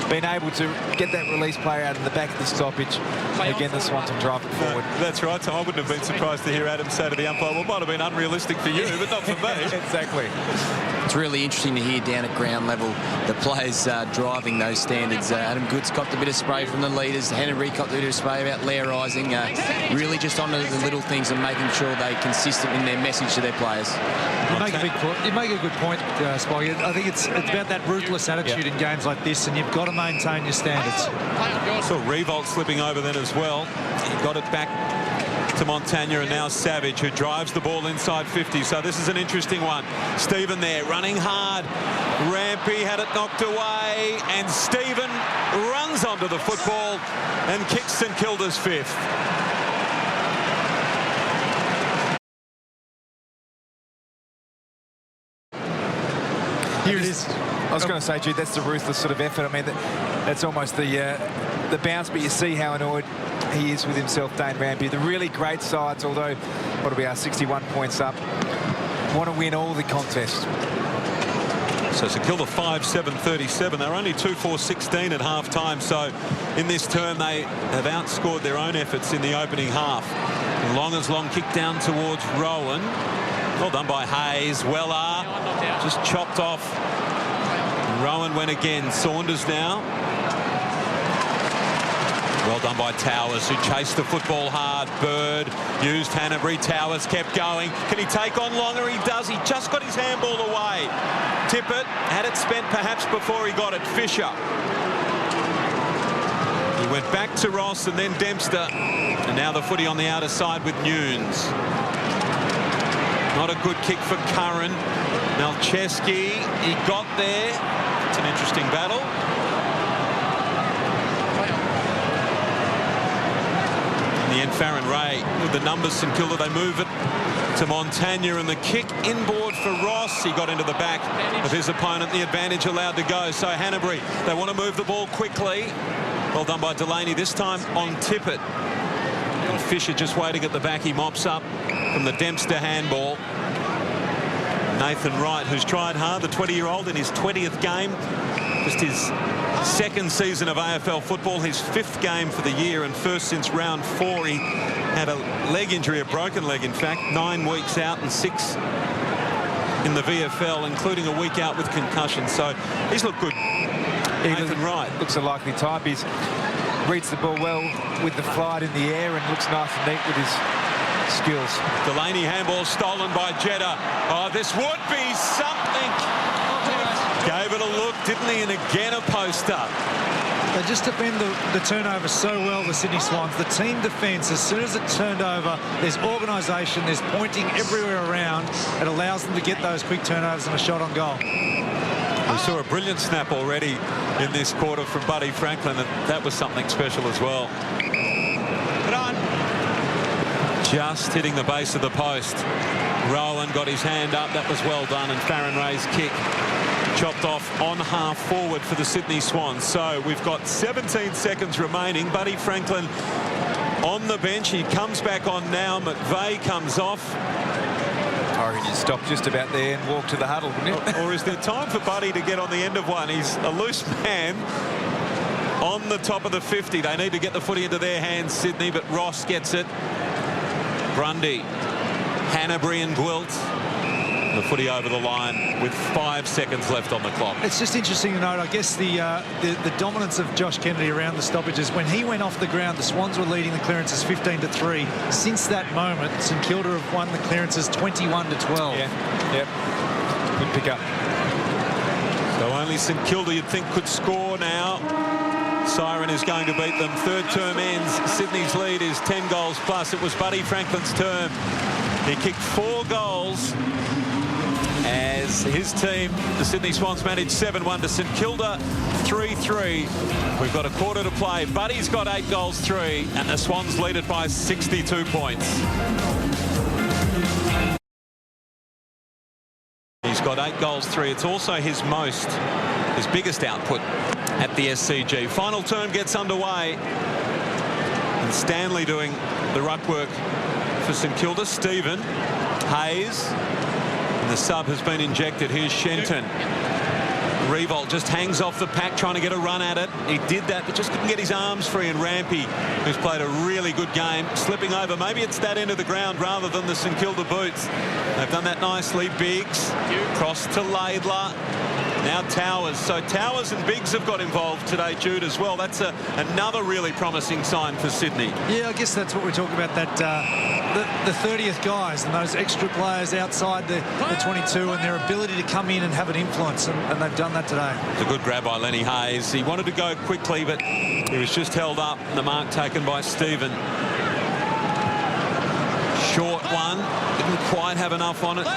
being able to get that release player out in the back of the stoppage, again, the Swans will drive it forward. That's right, Tom. I wouldn't have been surprised to hear Adam say to the umpire, well, it might have been unrealistic for you, but not for me. Exactly. It's really interesting to hear down at ground level the players driving those standards. Adam Goods copped a bit of spray from the leaders. Henry copped a bit of spray about Lairising. Really just onto the little things and making sure they're consistent in their message to their players. You make a good point, Spike. I think it's about that ruthless attitude in games like this, and you've got to maintain your standards. So Revolt slipping over then as well. He got it back to Montagna, and now Savage, who drives the ball inside 50. So this is an interesting one. Stephen there running hard. Rampy had it knocked away, and Stephen runs onto the football and kicks St Kilda's fifth. Here it is. I was going to say, Jude, that's the ruthless sort of effort. I mean, that's almost the bounce, but you see how annoyed he is with himself, Dane Rampy. The really great sides, although what will be our 61 points up, want to win all the contests. So St Kilda 5-7-37. They're only 2-4-16 at half-time. So in this term, they have outscored their own efforts in the opening half. Long kick down towards Rowan. Well done by Hayes. Weller just chopped off. Rowan went again. Saunders now. Well done by Towers, who chased the football hard. Bird used Hanbury. Towers kept going. Can he take on longer? He does. He just got his handball away. Tippett had it spent perhaps before he got it. Fisher. He went back to Ross and then Dempster. And now the footy on the outer side with Nunes. Not a good kick for Curran. Malcheski, he got there. It's an interesting battle. In the end, Farron Ray with the numbers. St Kilda, they move it to Montagna, and the kick inboard for Ross. He got into the back of his opponent. The advantage allowed to go. So Hanbury, they want to move the ball quickly. Well done by Delaney, this time on Tippett. And Fisher just waiting at the back. He mops up from the Dempster handball. Nathan Wright, who's tried hard, the 20-year-old in his 20th game. Just his second season of AFL football, his 5th game for the year, and first since round 4. He had a leg injury, a broken leg in fact, 9 weeks out and 6 in the VFL, including a week out with concussion. So he's looked good. Nathan Wright looks a likely type. He reads the ball well with the flight in the air and looks nice and neat with his skills. Delaney handball stolen by Jeddah. Oh, this would be something. Gave it a look, didn't he? And again a poster. They just defend the turnover so well, the Sydney Swans. The team defence, as soon as it turned over, there's organisation, there's pointing everywhere around. It allows them to get those quick turnovers and a shot on goal. We saw a brilliant snap already in this quarter from Buddy Franklin, and that was something special as well. Put on. Just hitting the base of the post. Rowan got his hand up. That was well done, and Farron Ray's kick chopped off on half forward for the Sydney Swans. So we've got 17 seconds remaining. Buddy Franklin on the bench. He comes back on now. McVeigh comes off. I reckon you stop just about there and walk to the huddle, wouldn't it? Or is there time for Buddy to get on the end of one? He's a loose man on the top of the 50. They need to get the footy into their hands, Sydney, but Ross gets it. Grundy, Hanbury and Gwilt. The footy over the line with 5 seconds left on the clock. It's just interesting to note, I guess, the dominance of Josh Kennedy around the stoppages. When he went off the ground, the Swans were leading the clearances 15-3. Since that moment, St Kilda have won the clearances 21-12. Yeah, yep. Good pick up. So only St Kilda, you'd think, could score now. Siren is going to beat them. Third term ends. Sydney's lead is 10 goals plus. It was Buddy Franklin's term. He kicked 4 goals as his team, the Sydney Swans, managed 7-1 to St Kilda 3-3. We've got a quarter to play. Buddy's got 8 goals, 3, and the Swans lead it by 62 points. He's got 8 goals, 3. It's also his biggest output at the SCG. Final term gets underway, and Stanley doing the ruck work for St Kilda. Stephen, Hayes, and the sub has been injected. Here's Shenton. Revolt just hangs off the pack, trying to get a run at it. He did that, but just couldn't get his arms free. And Rampy, who's played a really good game, slipping over. Maybe it's that end of the ground rather than the St Kilda boots. They've done that nicely. Biggs, cross to Laidler. Now Towers. So Towers and Biggs have got involved today, Jude, as well. That's another really promising sign for Sydney. Yeah, I guess that's what we're talking about, that the 30th guys and those extra players outside the 22 and their ability to come in and have an influence, and they've done that today. It's a good grab by Lenny Hayes. He wanted to go quickly, but he was just held up. The mark taken by Stephen. Short one. Didn't quite have enough on it.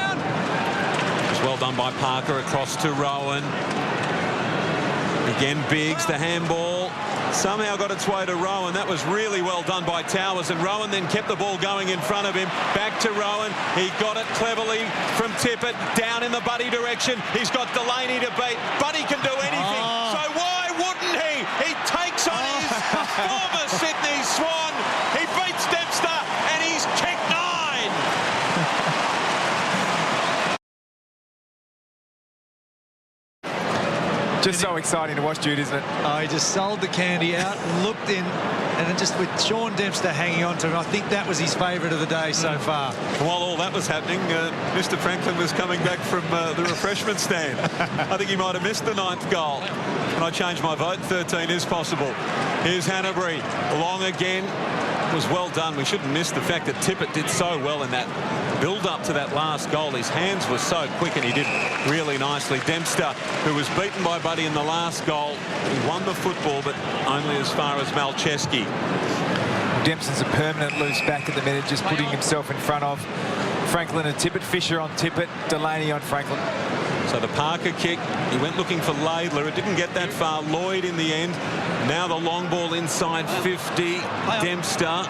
Well done by Parker, across to Rowan. Again, Biggs, the handball. Somehow got its way to Rowan. That was really well done by Towers, and Rowan then kept the ball going in front of him. Back to Rowan. He got it cleverly from Tippett, down in the Buddy direction. He's got Delaney to beat. Buddy can do anything, so why wouldn't he? He takes on his former Sydney Swan. He beats Dempster, and he's kicked Just so exciting to watch, Jude, isn't it? Oh, he just sold the candy out and looked in, and then just with Sean Dempster hanging on to him, I think that was his favourite of the day so far. While all that was happening, Mr. Franklin was coming back from the refreshment stand. I think he might have missed the 9th goal. And I changed my vote. 13 is possible. Here's Hanbury. Long again. It was well done. We shouldn't miss the fact that Tippett did so well in that build-up to that last goal. His hands were so quick and he did really nicely. Dempster, who was beaten by Buddy in the last goal, he won the football, but only as far as Malcheski. Dempson's a permanent loose back at the minute, just putting himself in front of Franklin and Tippett. Fisher on Tippett, Delaney on Franklin. So the Parker kick, he went looking for Laidler. It didn't get that far. Lloyd in the end. Now the long ball inside 50. Dempster.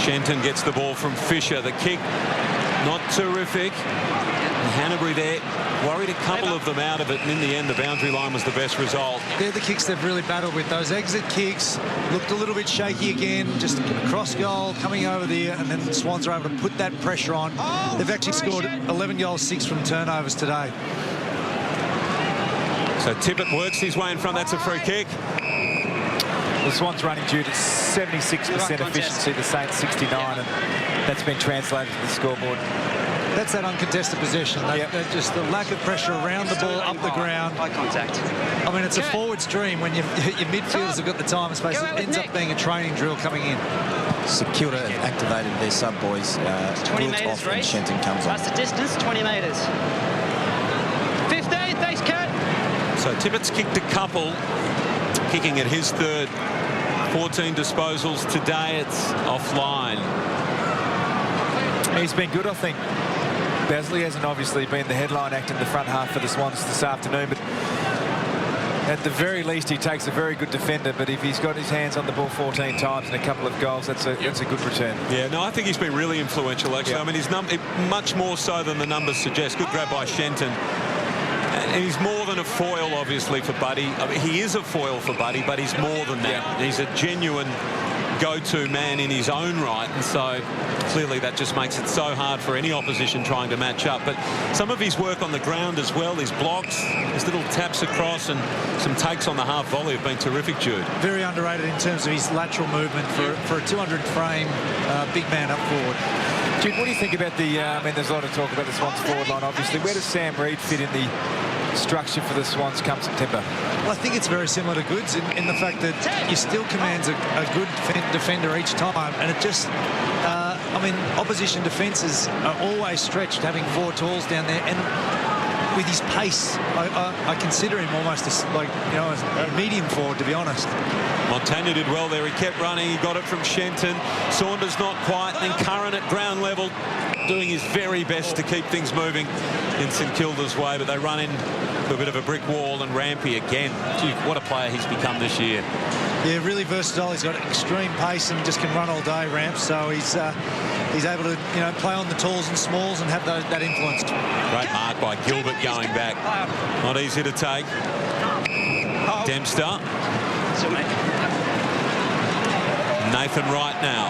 Shenton gets the ball from Fisher. The kick, not terrific. Hanbury there worried a couple of them out of it, and in the end the boundary line was the best result. They're the kicks they've really battled with. Those exit kicks looked a little bit shaky again, just a cross goal coming over there, and then the Swans are able to put that pressure on. They've actually scored 11 goals, 6 from turnovers today. So Tippett works his way in front. That's a free kick. The Swans running due to 76% efficiency, the Saints 69, and that's been translated to the scoreboard. That's that uncontested possession. Just the lack of pressure around the ball, up the ground. Eye contact. I mean, it's a forward's dream when your midfielders have got the time and space. It ends up being a training drill coming in. St Kilda have activated their sub boys. 20 metres, and Shenton comes on. That's the distance, 20 metres. 15, thanks, Kurt. So Tippett's kicked a couple, kicking at his third. 14 disposals today. It's offline. He's been good, I think. Basley hasn't obviously been the headline act in the front half for the Swans this afternoon, but at the very least he takes a very good defender. But if he's got his hands on the ball 14 times and a couple of goals, that's a good return. Yeah, no, I think he's been really influential, actually. I mean, his much more so than the numbers suggest. Good grab by Shenton. And he's more than a foil, obviously, for Buddy. I mean, he is a foil for Buddy, but he's more than that. He's a genuine go-to man in his own right, and so clearly that just makes it so hard for any opposition trying to match up. But some of his work on the ground as well, his blocks, his little taps across and some takes on the half volley have been terrific, Jude. Very underrated in terms of his lateral movement for a 200 frame big man up forward. Jude, what do you think about the, I mean, there's a lot of talk about the Swans forward line, obviously. Where does Sam Reid fit in the structure for the Swans come September? Well, I think it's very similar to Goods in the fact that he still commands a good defender each time, and it just, I mean, opposition defences are always stretched having 4 talls down there, and with his pace, I consider him almost a medium forward, to be honest. Montagna did well there. He kept running. He got it from Shenton. Saunders not quite. And then Curran at ground level doing his very best to keep things moving in St Kilda's way. But they run into a bit of a brick wall, and Rampy again. Gee, what a player he's become this year. Yeah, really versatile. He's got extreme pace and just can run all day, Ramp. So he's able to, play on the talls and smalls and have that influence. Great mark by Gilbert going back. Not easy to take. Dempster. Nathan Wright now.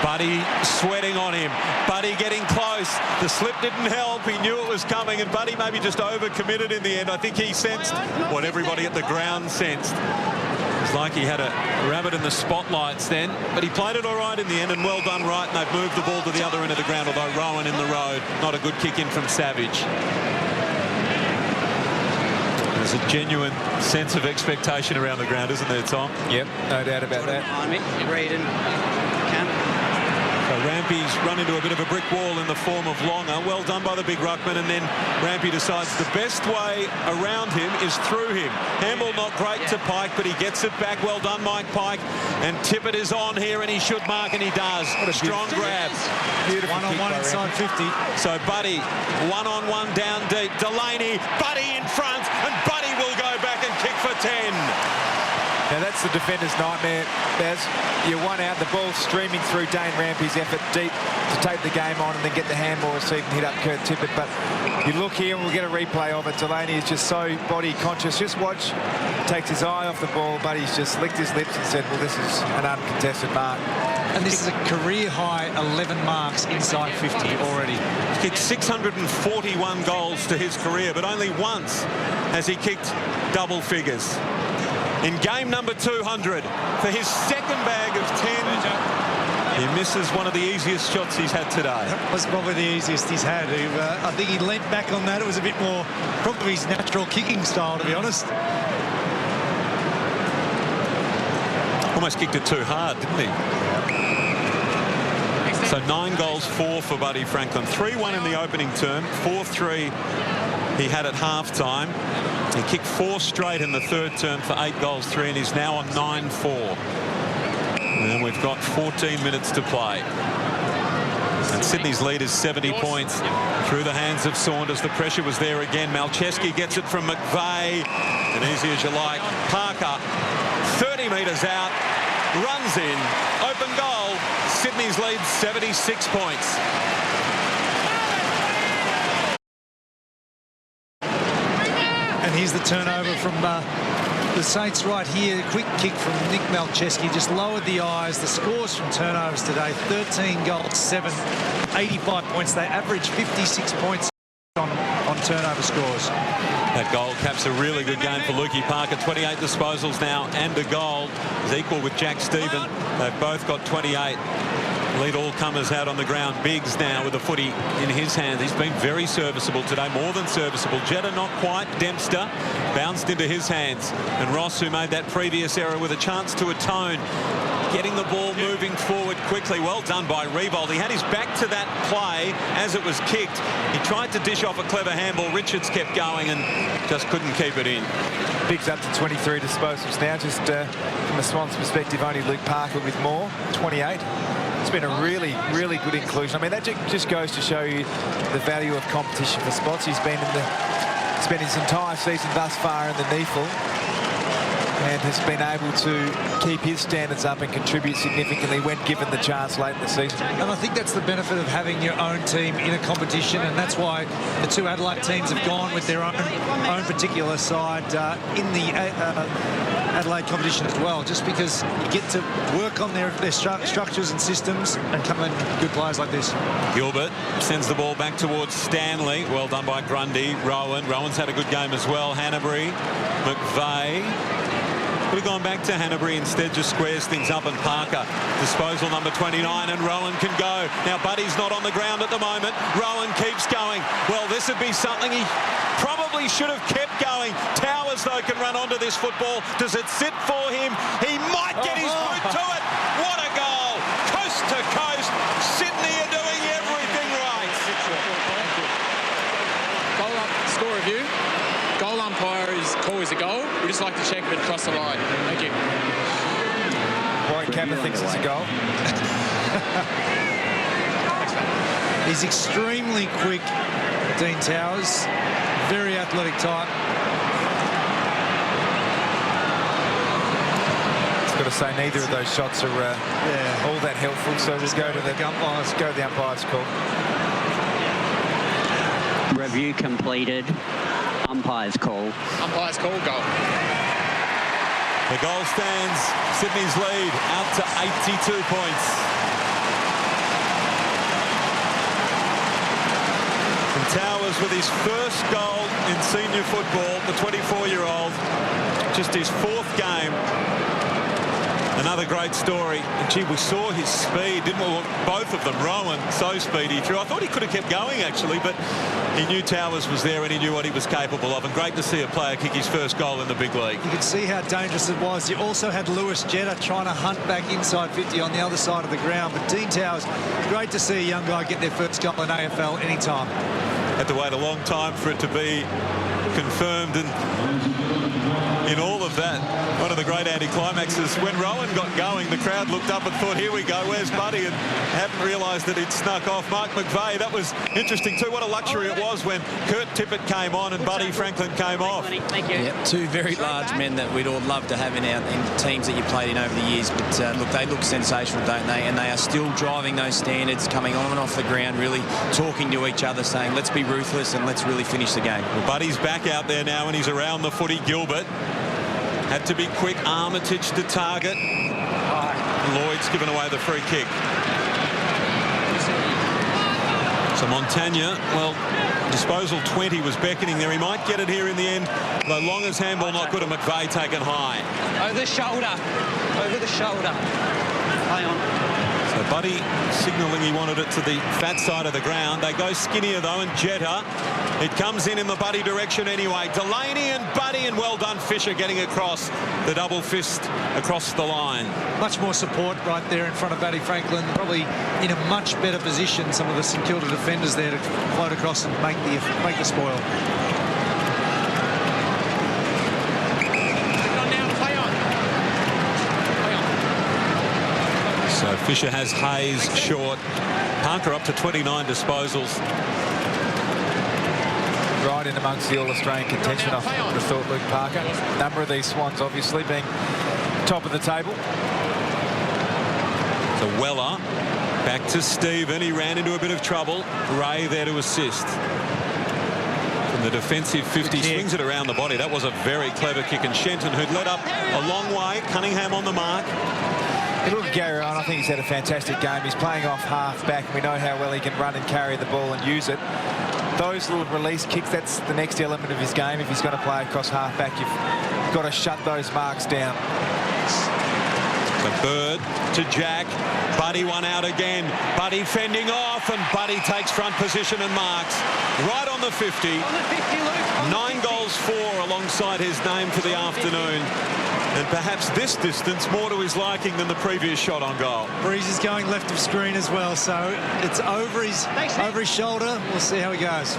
Buddy sweating on him. Buddy getting close. The slip didn't help. He knew it was coming, and Buddy maybe just overcommitted in the end. I think he sensed what everybody at the ground sensed. It's like he had a rabbit in the spotlights then, but he played it all right in the end, and well done, Wright, and they've moved the ball to the other end of the ground, although Rowan in the road. Not a good kick in from Savage. There's a genuine sense of expectation around the ground, isn't there, Tom? Yep, no doubt about that. Behind me, Reid and Cam. So Rampy's run into a bit of a brick wall in the form of Longer. Well done by the big ruckman, and then Rampy decides the best way around him is through him. Handball not great to Pike, but he gets it back. Well done, Mike Pike. And Tippett is on here, and he should mark, and he does. What a strong grab. Beautiful one-on-one inside 50. So Buddy, one-on-one down deep. Delaney, Buddy in front, and Buddy will go back and kick for 10. Now that's the defender's nightmare, Baz. You're one out, the ball streaming through Dane Rampy's effort deep to take the game on and then get the handball received and hit up Kurt Tippett. But you look here and we'll get a replay of it. Delaney is just so body conscious. Just watch. Takes his eye off the ball, but he's just licked his lips and said, well, this is an uncontested mark. And this is a career-high 11 marks inside 50 already. He's kicked 641 goals to his career, but only once has he kicked double figures. In game number 200, for his second bag of 10, he misses one of the easiest shots he's had today. That was probably the easiest he's had. I think he leant back on that. It was a bit more probably his natural kicking style, to be honest. Almost kicked it too hard, didn't he? So 9 goals, 4 for Buddy Franklin. 3-1 in the opening term, 4-3 he had at half-time. He kicked 4 straight in the third term for 8 goals, 3, and he's now on 9-4. And we've got 14 minutes to play. And Sydney's lead is 70 points through the hands of Saunders. The pressure was there again. Malcheski gets it from McVeigh. And easy as you like. Parker, 30 metres out, runs in. Open goal. Sydney's lead 76 points. And here's the turnover from the Saints right here. Quick kick from Nick Malcheski, just lowered the eyes. The scores from turnovers today, 13 goals, 7, 85 points. They average 56 points on turnover scores. That goal caps a really good game for Lukey Parker. 28 disposals now and a goal. Is equal with Jack Stephen. They've both got 28. Lead all comers out on the ground. Biggs now with the footy in his hands. He's been very serviceable today, more than serviceable. Jetta not quite. Dempster bounced into his hands. And Ross, who made that previous error with a chance to atone, getting the ball moving forward quickly. Well done by Riewoldt. He had his back to that play as it was kicked. He tried to dish off a clever handball. Richards kept going and just couldn't keep it in. Biggs up to 23 disposals now. Just from the Swans' perspective, only Luke Parker with more, 28. It's been a really, really good inclusion. I mean, that just goes to show you the value of competition for spots. He's been spent his entire season thus far in the NEFL and has been able to keep his standards up and contribute significantly when given the chance late in the season. And I think that's the benefit of having your own team in a competition, and that's why the 2 Adelaide teams have gone with their own particular side in the Adelaide competition as well, just because you get to work on their structures and systems and come in good players like this. Gilbert sends the ball back towards Stanley. Well done by Grundy. Rowan's had a good game as well. Hanbury, McVeigh. Could have gone back to Hanbury, instead just squares things up, and Parker, disposal number 29, and Rowan can go. Now Buddy's not on the ground at the moment. Rowan keeps going. Well, this would be something he probably should have kept going. Towers, though, can run onto this football. Does it sit for him? He might get his boot to it. What a goal! Coast to coast. Sydney are doing everything right. Goal up, score review. Goal umpire's call is a goal. We just like to check if it crossed the line. Thank you. Warren Cameron thinks it's a goal. He's extremely quick, Dean Towers. Very athletic type. I've got to say, neither of those shots are all that helpful. So we'll go to the umpires. Go to the umpire's call. Review completed. Umpire's call. Umpire's call, goal. The goal stands Sydney's lead out to 82 points. And Towers with his first goal in senior football, the 24-year-old, just his 4th game. Another great story. And gee, we saw his speed, didn't we? Both of them. Rowan, so speedy through. I thought he could have kept going, actually, but he knew Towers was there and he knew what he was capable of. And great to see a player kick his first goal in the big league. You could see how dangerous it was. You also had Lewis Jetta trying to hunt back inside 50 on the other side of the ground. But Dean Towers, great to see a young guy get their first goal in AFL anytime. Had to wait a long time for it to be confirmed, and in all of that, one of the great anticlimaxes, when Rowan got going, the crowd looked up and thought, here we go, where's Buddy? And hadn't realised that he'd snuck off. Mark McVeigh, that was interesting too. What a luxury it was when Kurt Tippett came on and Buddy Franklin came off. Thank you. Yep, 2 very large men that we'd all love to have in teams that you played in over the years. But look, they look sensational, don't they? And they are still driving those standards, coming on and off the ground, really talking to each other, saying, let's be ruthless and let's really finish the game. Well, Buddy's back out there now and he's around the footy. Gilbert had to be quick. Armitage to target. Lloyd's given away the free kick. So Montagna, well, disposal 20 was beckoning there. He might get it here in the end, though Longer's handball not good, and McVeigh taken high. Over the shoulder. Over the shoulder. Play on. So Buddy signalling he wanted it to the fat side of the ground. They go skinnier though, and Jetta, it comes in the Buddy direction anyway. Delaney and Buddy, and well done Fisher getting across the double fist across the line. Much more support right there in front of Buddy Franklin. Probably in a much better position, some of the St Kilda defenders there to float across and make the spoil. So Fisher has Hayes short. Parker up to 29 disposals. Right in amongst the All-Australian contention, I would have thought, Luke Parker. A number of these Swans obviously being top of the table. So Weller back to Stephen. He ran into a bit of trouble. Ray there to assist. From the defensive 50, swings it around the body. That was a very clever kick. And Shenton, who'd led up a long way. Cunningham on the mark. You look at Gary Owen, I think he's had a fantastic game. He's playing off half-back, and we know how well he can run and carry the ball and use it. Those little release kicks, that's the next element of his game. If he's going to play across half-back, you've got to shut those marks down. So Bird to Jack. Buddy one out again. Buddy fending off, and Buddy takes front position and marks. Right on the 50. On the 50, Luke. 9 goals, 4 alongside his name for the afternoon. And perhaps this distance more to his liking than the previous shot on goal. Breeze is going left of screen as well, so it's over his shoulder. We'll see how he goes.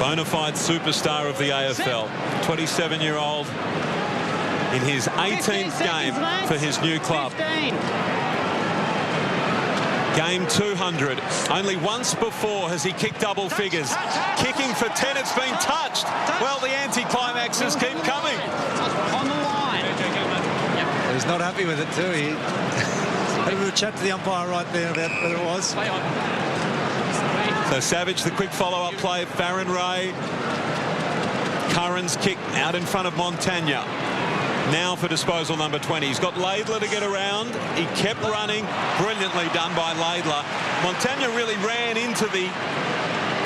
Bona fide superstar of the AFL. 27-year-old in his 18th game for his new club. 15. Game 200. Only once before has he kicked double figures. Kicking for 10, it's been touched. Well, the anti-climaxes keep coming. On the line. He's not happy with it too. He had a little chat to the umpire right there about what it was. So Savage, the quick follow-up play. Farron Ray. Curran's kick out in front of Montagna. Now for disposal number 20. He's got Laidler to get around. He kept running. Brilliantly done by Laidler. Montagna really ran into the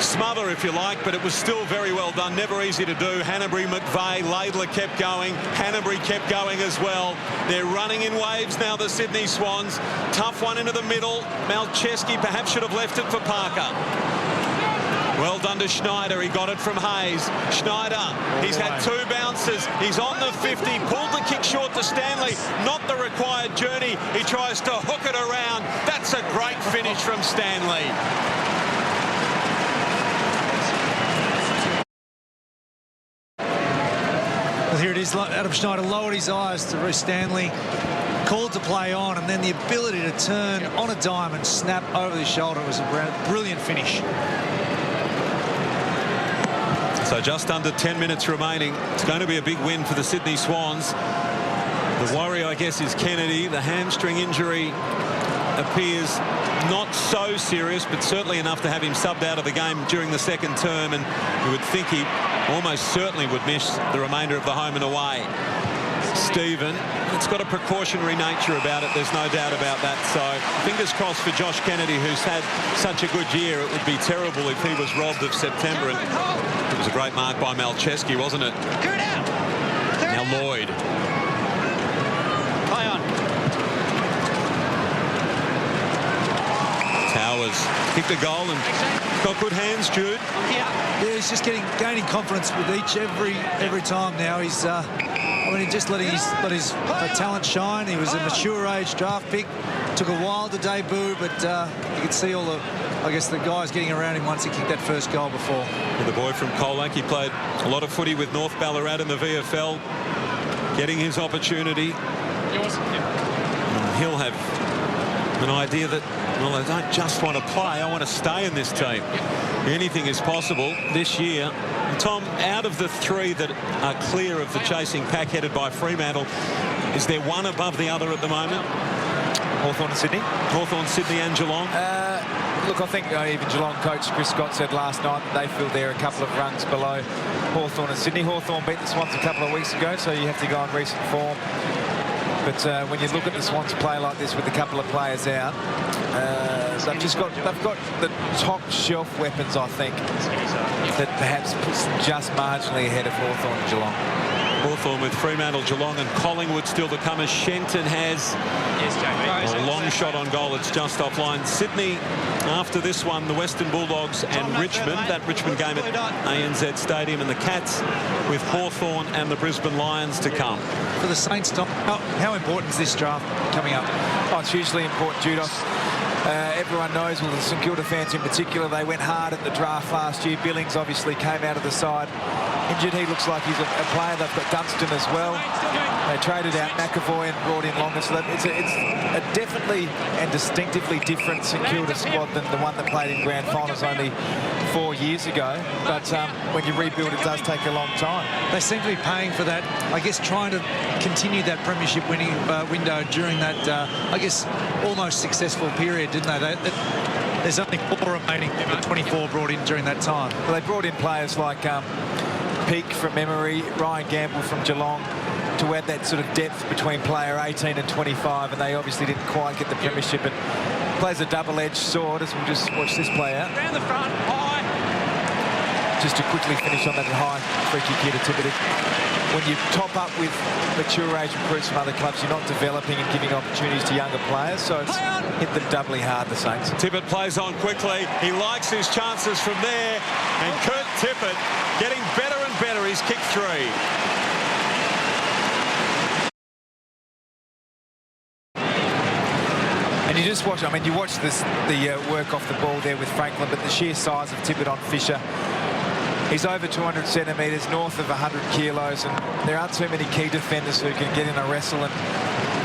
smother, if you like, but it was still very well done. Never easy to do. Hanbury, McVeigh, Laidler kept going. Hanbury kept going as well. They're running in waves now, the Sydney Swans. Tough one into the middle. Malcheski perhaps should have left it for Parker. Well done to Schneider. He got it from Hayes. Schneider, he's had 2 bounces. He's on the 50. Pulled the kick short to Stanley. Not the required journey. He tries to hook it around. That's a great finish from Stanley. Well, here it is. Adam Schneider lowered his eyes to Bruce Stanley. Called to play on, and then the ability to turn on a dime and snap over the shoulder was a brilliant finish. So just under 10 minutes remaining. It's going to be a big win for the Sydney Swans. The worry, I guess, is Kennedy. The hamstring injury appears not so serious, but certainly enough to have him subbed out of the game during the second term, and you would think he almost certainly would miss the remainder of the home and away. Stephen, it's got a precautionary nature about it, there's no doubt about that. So fingers crossed for Josh Kennedy, who's had such a good year. It would be terrible if he was robbed of September. And it was a great mark by Malcheski, wasn't it? Now Lloyd. Play on. Towers kicked the goal and got good hands, Jude. Yeah, he's just gaining confidence with every time now. He's he's just letting his talent shine. He was a mature age draft pick. Took a while to debut, but you could see all the guys getting around him once he kicked that first goal before. Well, the boy from Colac, he played a lot of footy with North Ballarat in the VFL, getting his opportunity. He'll have an idea that, well, I don't just want to play, I want to stay in this team. Anything is possible this year. And Tom, out of the 3 that are clear of the chasing pack headed by Fremantle, is there one above the other at the moment? Hawthorn and Sydney. Hawthorn, Sydney and Geelong. Look, I think even Geelong coach Chris Scott said last night that they feel they're a couple of rungs below Hawthorn and Sydney. Hawthorn beat the Swans a couple of weeks ago, so you have to go on recent form. But when you look at the Swans play like this with a couple of players out, they've got the top shelf weapons, I think, that perhaps puts them just marginally ahead of Hawthorn and Geelong. Hawthorn with Fremantle, Geelong and Collingwood still to come as Shenton has a long shot on goal. It's just offline. Sydney, after this one, the Western Bulldogs and Richmond. That Richmond game at ANZ Stadium, and the Cats with Hawthorn and the Brisbane Lions to come. For the Saints, Tom, how important is this draft coming up? Oh, it's hugely important, Judos. Everyone knows, well, the St Kilda fans in particular, they went hard at the draft last year. Billings obviously came out of the side injured. He looks like he's a player. They've got Dunstan as well. They traded out McAvoy and brought in Longer. So it's a definitely and distinctively different St Kilda squad than the one that played in grand finals only 4 years ago. But when you rebuild, it does take a long time. They seem to be paying for that, I guess, trying to continue that premiership winning window during that, I guess, almost successful period, didn't they? There's only 4 remaining, but 24 brought in during that time. Well, they brought in players like Peake from memory, Ryan Gamble from Geelong, to add that sort of depth between player 18 and 25, and they obviously didn't quite get the premiership. But plays a double-edged sword, as we'll just watch this play out. Around the front, high. Just to quickly finish on that high free kick here to Tippett. When you top up with mature age recruits from other clubs, you're not developing and giving opportunities to younger players, so it's hit them doubly hard, the Saints. Tippett plays on quickly. He likes his chances from there, and Kurt Tippett getting better and better. He's kicked 3. And you just watch, I mean, you watch the work off the ball there with Franklin, but the sheer size of Tippett on Fisher. He's over 200 centimetres, north of 100 kilos, and there aren't too many key defenders who can get in a wrestle and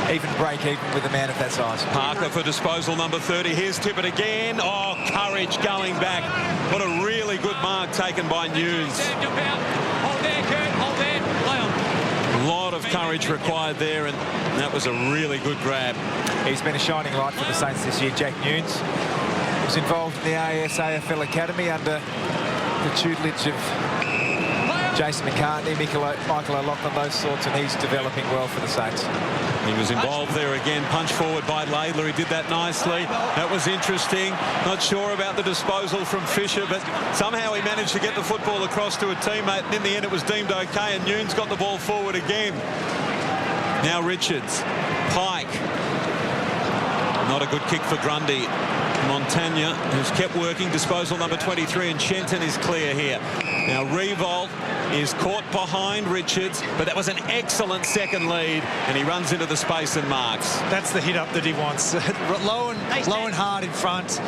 even break even with a man of that size. Parker for disposal number 30. Here's Tippett again. Oh, courage going back. What a really good mark taken by Nunes. Hold there, Kurt. Hold there. Play on. A lot of courage required there, and that was a really good grab. He's been a shining light for the Saints this year, Jack Nunes. Was involved in the AFL Academy under the tutelage of Jason McCartney, Michael O'Loughlin, those sorts, and he's developing well for the Saints. He was involved there again. Punch forward by Laidler. He did that nicely. That was interesting. Not sure about the disposal from Fisher, but somehow he managed to get the football across to a teammate, and in the end it was deemed okay, and Nunes got the ball forward again. Now Richards. Pike. Not a good kick for Grundy. Montagna, who's kept working, disposal number 23, and Shenton is clear here. Now Revolt is caught behind Richards, but that was an excellent second lead, and he runs into the space and marks. That's the hit up that he wants. low and hard in front.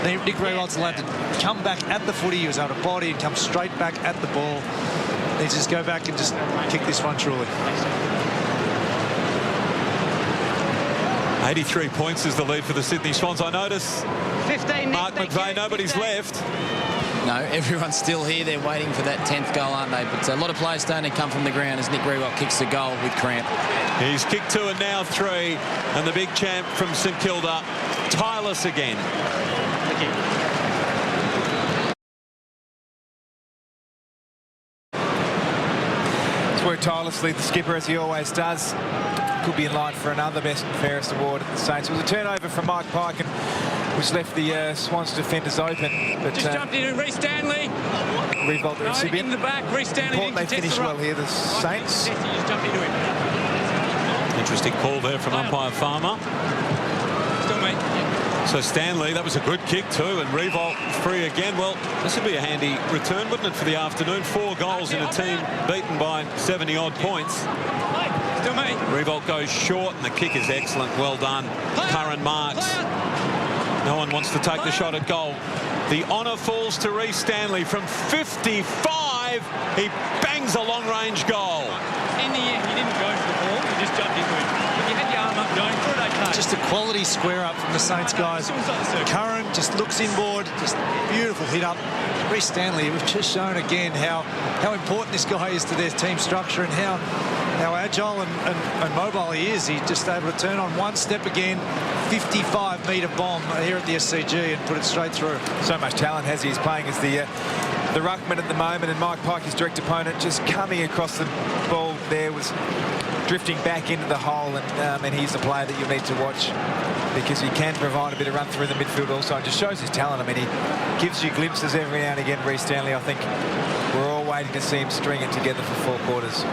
Nick Revolt's allowed to come back at the footy. He was able to body and come straight back at the ball. He just go back and just kick this one truly. 83 points is the lead for the Sydney Swans. I notice 15. Mark McVeigh, nobody's left. No, everyone's still here. They're waiting for that 10th goal, aren't they? But a lot of players starting to come from the ground as Nick Revolt kicks the goal with cramp. He's kicked 2 and now 3. And the big champ from St Kilda, tireless again. It's worked tirelessly, the skipper, as he always does. Could be in line for another best and fairest award at the Saints. It was a turnover from Mike Pike, which left the Swans defenders open. But Just jumped in, and Reece Stanley. Revolt the recipient. In the back, Reece Stanley. Important they finish well here, the Saints. Just jumped into him. Interesting call there from umpire Farmer. Still me. So Stanley, that was a good kick too, and Revolt free again. Well, this would be a handy return, wouldn't it, for the afternoon? 4 goals in a team beaten by 70-odd points. Still me. Revolt goes short, and the kick is excellent. Well done. Curran marks. No one wants to take the shot at goal. The honour falls to Reece Stanley from 55. He bangs a long-range goal. In the end, he didn't go for the ball. He just jumped into it. But you had your arm up going for it, okay. Just a quality square up from the Saints guys. Curran just looks inboard, just beautiful hit up. Reece Stanley, we've just shown again how important this guy is to their team structure and how agile and mobile he is. He's just able to turn on one step again, 55-metre bomb here at the SCG and put it straight through. So much talent has he. He's playing as the the ruckman at the moment, and Mike Pike, his direct opponent, just coming across the ball there, was drifting back into the hole, and he's the player that you need to watch because he can provide a bit of run through the midfield also, and just shows his talent. I mean, he gives you glimpses every now and again. Reece Stanley, I think we're all waiting to see him string it together for 4 quarters.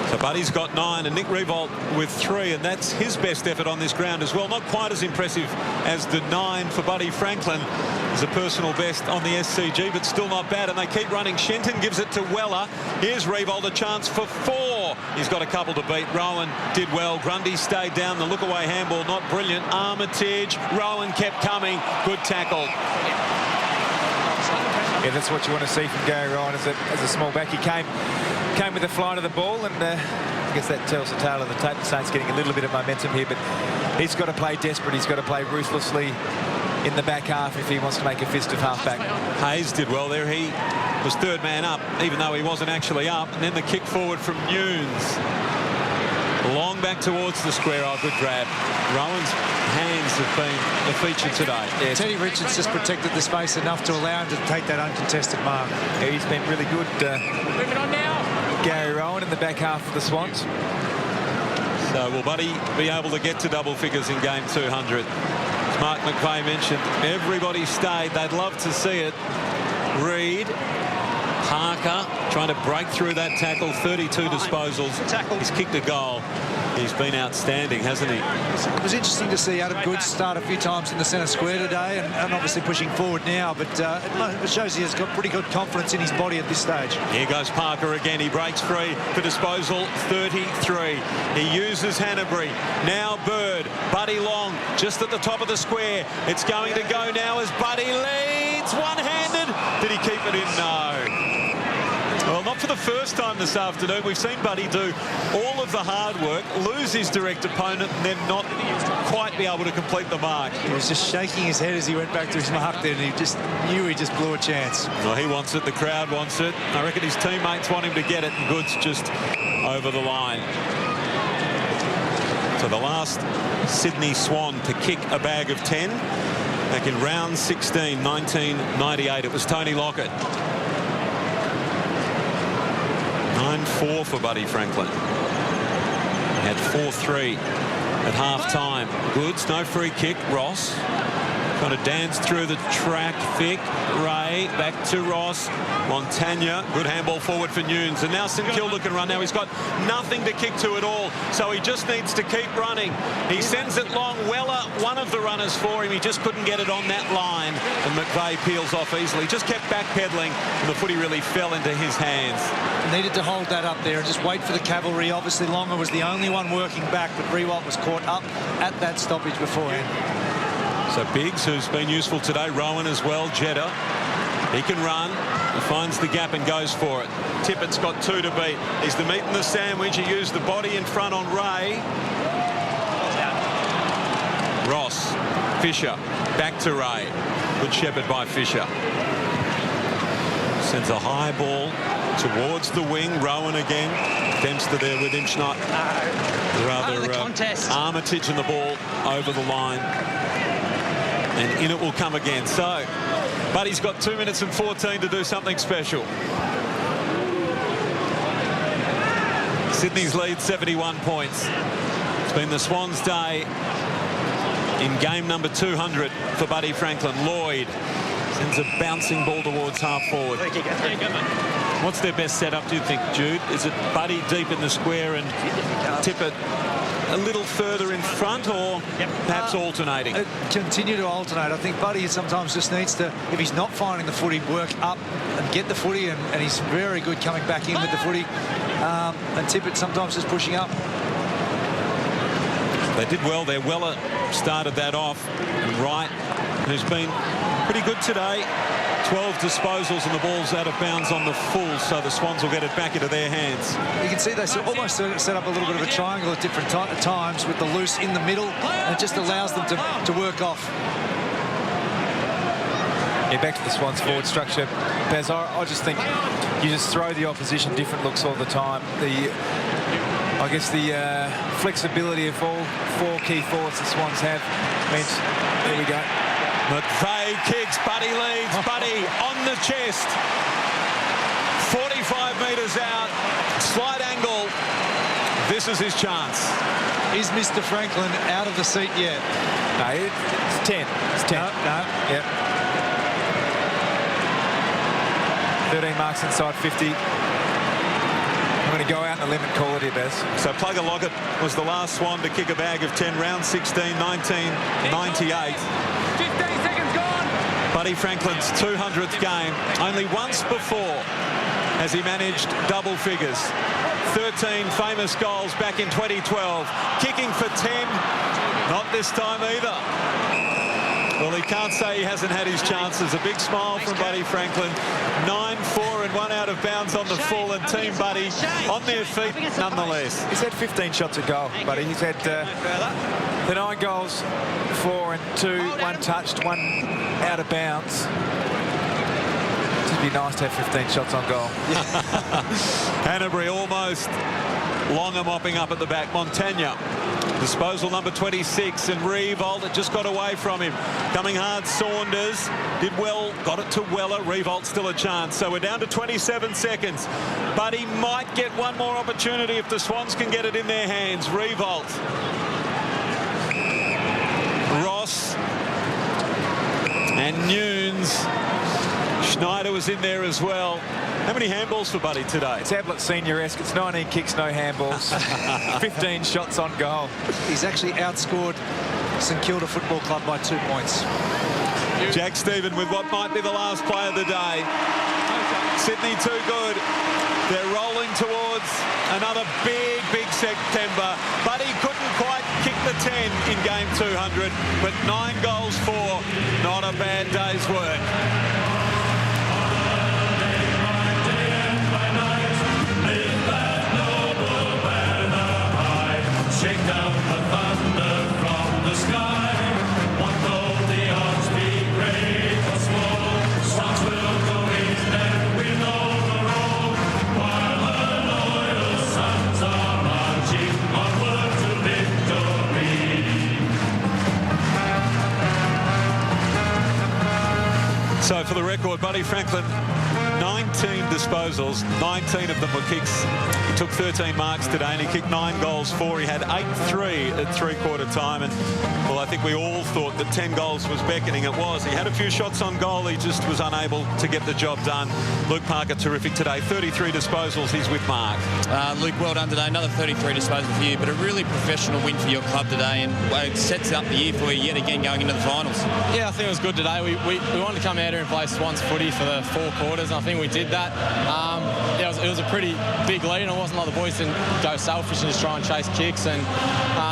So Buddy's got 9 and Nick Revolt with 3, and that's his best effort on this ground as well. Not quite as impressive as the 9 for Buddy Franklin as a personal best on the SCG, but still not bad, and they keep running. Shenton gives it to Weller. Here's Revolt, a chance for 4. He's got a couple to beat. Rowan did well. Grundy stayed down. The look-away handball, not brilliant. Armitage. Rowan kept coming. Good tackle. Yeah, that's what you want to see from Gary Ryan as a small back. He came with the flight of the ball, and I guess that tells the tale of the tape. The Saints getting a little bit of momentum here, but he's got to play desperate. He's got to play ruthlessly in the back half if he wants to make a fist of halfback. Hayes did well there. He was 3rd man up, even though he wasn't actually up. And then the kick forward from Nunes. Long back towards the square. Oh, good grab. Rowan's hands have been a feature today. Yeah, Teddy Richards just protected the space enough to allow him to take that uncontested mark. Yeah, he's been really good. Moving on now. Gary Rowan in the back half of the Swans. So will Buddy be able to get to double figures in game 200? As Mark McVeigh mentioned, everybody stayed. They'd love to see it. Reid, Parker trying to break through that tackle. 32 disposals. He's kicked a goal. He's been outstanding, hasn't he? It was interesting to see Adam Goods start a few times in the centre square today, and obviously pushing forward now, but it shows he has got pretty good confidence in his body at this stage. Here goes Parker again. He breaks free for disposal. 33. He uses Hanbury. Now Bird. Buddy Long just at the top of the square. It's going to go now as Buddy leads. One-handed. Did he keep it in? No. Well, not for the first time this afternoon. We've seen Buddy do all of the hard work, lose his direct opponent, and then not quite be able to complete the mark. He was just shaking his head as he went back to his mark there, and he just knew he just blew a chance. Well, he wants it. The crowd wants it. I reckon his teammates want him to get it, and Goods just over the line. So the last Sydney Swan to kick a bag of 10 back in round 16, 1998. It was Tony Lockett. 9-4 for Buddy Franklin. He had 4-3 at half-time. Goods, no free kick. Ross trying to dance through the track. Thick. Ray back to Ross. Montagna. Good handball forward for Nunes. And now St Kilda can run. Now he's got nothing to kick to at all. So he just needs to keep running. He sends it long. Weller, one of the runners for him. He just couldn't get it on that line. And McVeigh peels off easily. Just kept backpedaling. And the footy really fell into his hands. Needed to hold that up there and just wait for the cavalry. Obviously, Longer was the only one working back, but Rewalt was caught up at that stoppage beforehand. So Biggs, who's been useful today, Rowan as well, Jeddah. He can run. He finds the gap and goes for it. Tippett's got 2 to beat. He's the meat and the sandwich. He used the body in front on Ray. Ross, Fisher, back to Ray. Good shepherd by Fisher. Sends a high ball towards the wing. Rowan again. Dempster there with him. Not rather Armitage and the ball over the line. And in it will come again. So, Buddy's got 2 minutes and 14 to do something special. Sydney's lead 71 points. It's been the Swans' day in game number 200 for Buddy Franklin. Lloyd sends a bouncing ball towards half forward. What's their best setup, do you think, Jude? Is it Buddy deep in the square and Tippett a little further in front, or perhaps alternating? Continue to alternate. I think Buddy sometimes just needs to, if he's not finding the footy, work up and get the footy, and he's very good coming back in with the footy. And Tippett sometimes just pushing up. They did well there. Weller started that off. And Wright, who's been pretty good today, 12 disposals and the ball's out of bounds on the full, so the Swans will get it back into their hands. You can see they almost set up a little bit of a triangle at different times with the loose in the middle, and it just allows them to work off. Yeah, back to the Swans forward structure. Baz, I just think you just throw the opposition different looks all the time. I guess the flexibility of all 4 key forwards the Swans have means, there we go. McVeigh kicks, Buddy leads, Buddy on the chest. 45 metres out, slight angle. This is his chance. Is Mr. Franklin out of the seat yet? No, it's 10. It's 10. No. Yep. 13 marks inside 50. I'm going to go out and limit, call it here, Bez. So Plugger Lockett was the last Swan to kick a bag of 10, round 16, 1998. 15 seconds gone. Buddy Franklin's 200th game. Only once before has he managed double figures. 13 famous goals back in 2012. Kicking for 10. Not this time either. Well, he can't say he hasn't had his chances. A big smile from Buddy Franklin. 9-4 and 1 out of bounds on the full, and Team Buddy on their feet nonetheless. He's had 15 shots a goal, Buddy. He's had the 9 goals, 4 and 2, 1 touched, 1 out of bounds. It'd be nice to have 15 shots on goal. Hanbury almost. Longer mopping up at the back. Montagna. Disposal number 26, and Revolt, it just got away from him. Coming hard, Saunders did well, got it to Weller. Revolt still a chance, so we're down to 27 seconds. Buddy might get one more opportunity if the Swans can get it in their hands. Revolt. Ross and Nunes. Schneider was in there as well. How many handballs for Buddy today? Tablet senior-esque. It's 19 kicks, no handballs. 15 shots on goal. He's actually outscored St Kilda Football Club by 2 points. Jack Stephen with what might be the last play of the day. Sydney too good. They're rolling towards another big September. Buddy couldn't quite kick the 10 in game 200, but 9 goals for. Not a bad day's work. Shake down the thunder from the sky. What though the odds be great or small? Swans will go in and win overall. While the loyal sons are marching onward to victory. So for the record, Buddy Franklin, 19 disposals, 19 of them were kicks. He took 13 marks today and he kicked 9 goals, 4. He had 8-3 at three-quarter time, and well, I think we all thought that 10 goals was beckoning. It was. He had a few shots on goal. He just was unable to get the job done. Luke Parker, terrific today. 33 disposals. He's with Mark. Luke, well done today. Another 33 disposals for you, but a really professional win for your club today, and it sets up the year for you yet again going into the finals. Yeah, I think it was good today. We wanted to come out here and play Swans footy for the 4 quarters, and I think we did that. Yeah, it was a pretty big lead, and it wasn't like the boys didn't go selfish and just try and chase kicks. And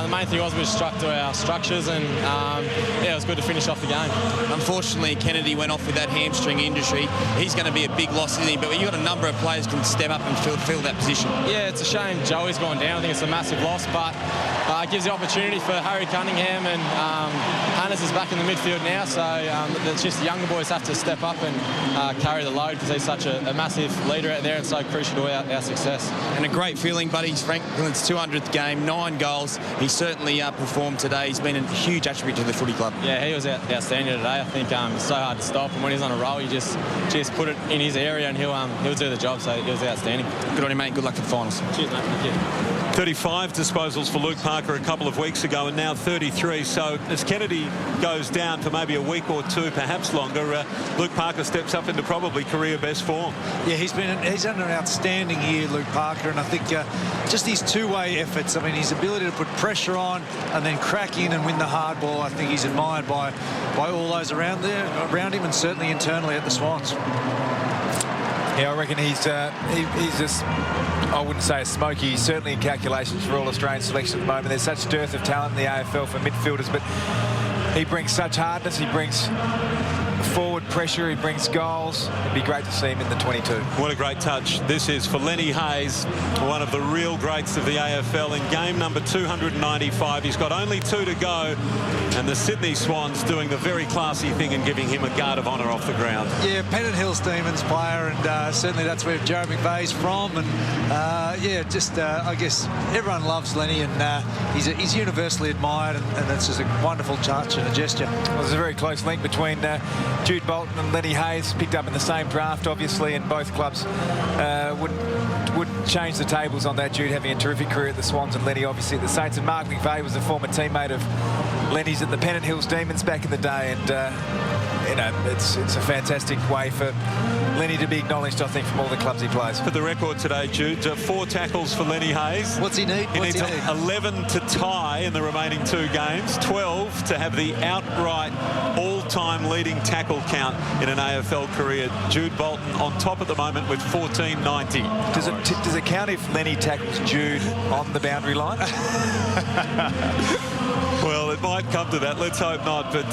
the main thing was we stuck to our structures, and yeah, it was good to finish off the game. Unfortunately, Kennedy went off with that hamstring injury. He's going to be a big loss, isn't he? But you've got a number of players who can step up and fill that position. Yeah, it's a shame Joey's gone down. I think it's a massive loss, but it gives the opportunity for Harry Cunningham, and Hannes is back in the midfield now, so it's just the younger boys have to step up and carry the load, because he's such a massive leader out there and so crucial to our success. And a great feeling, buddy. Franklin's 200th game, 9 goals. He certainly performed today. He's been a huge attribute to the footy club. Yeah, he was outstanding today. I think it's so hard to stop, and when he's on a roll, you just put it in his area and he'll do the job, so he was outstanding. Good on you, mate. Good luck for the finals. Cheers, mate. Thank you. 35 disposals for Luke Parker a couple of weeks ago, and now 33. So as Kennedy goes down for maybe a week or 2, perhaps longer, Luke Parker steps up into probably career best form. Yeah, he's had an outstanding year, Luke Parker, and I think just his two-way efforts. I mean, his ability to put pressure on and then crack in and win the hard ball. I think he's admired by all those around him, and certainly internally at the Swans. Yeah, I reckon he's just, I wouldn't say a smoky. He's certainly in calculations for all Australian selection at the moment. There's such dearth of talent in the AFL for midfielders, but he brings such hardness. He brings forward pressure. He brings goals. It'd be great to see him in the 22. What a great touch this is for Lenny Hayes, one of the real greats of the AFL, in game number 295. He's got only 2 to go. And the Sydney Swans doing the very classy thing and giving him a guard of honour off the ground. Yeah, Pennant Hills Demons player, and certainly that's where Jared McVeigh's from. And yeah, just I guess everyone loves Lenny, and he's universally admired, and it's just a wonderful touch and a gesture. Well, there's a very close link between Jude Bolton and Lenny Hayes, picked up in the same draft, obviously, and both clubs would change the tables on that. Jude having a terrific career at the Swans, and Lenny obviously at the Saints. And Mark McVeigh was a former teammate of Lenny's at the Pennant Hills Demons back in the day, and you know, it's a fantastic way for Lenny to be acknowledged, I think, from all the clubs he plays. For the record today, Jude, 4 tackles for Lenny Hayes. What's he need? He needs 11 to tie in the remaining 2 games, 12 to have the outright all-time leading tackle count in an AFL career. Jude Bolton on top at the moment with 1490. Does it count if Lenny tackles Jude on the boundary line? Well, it might come to that. Let's hope not. But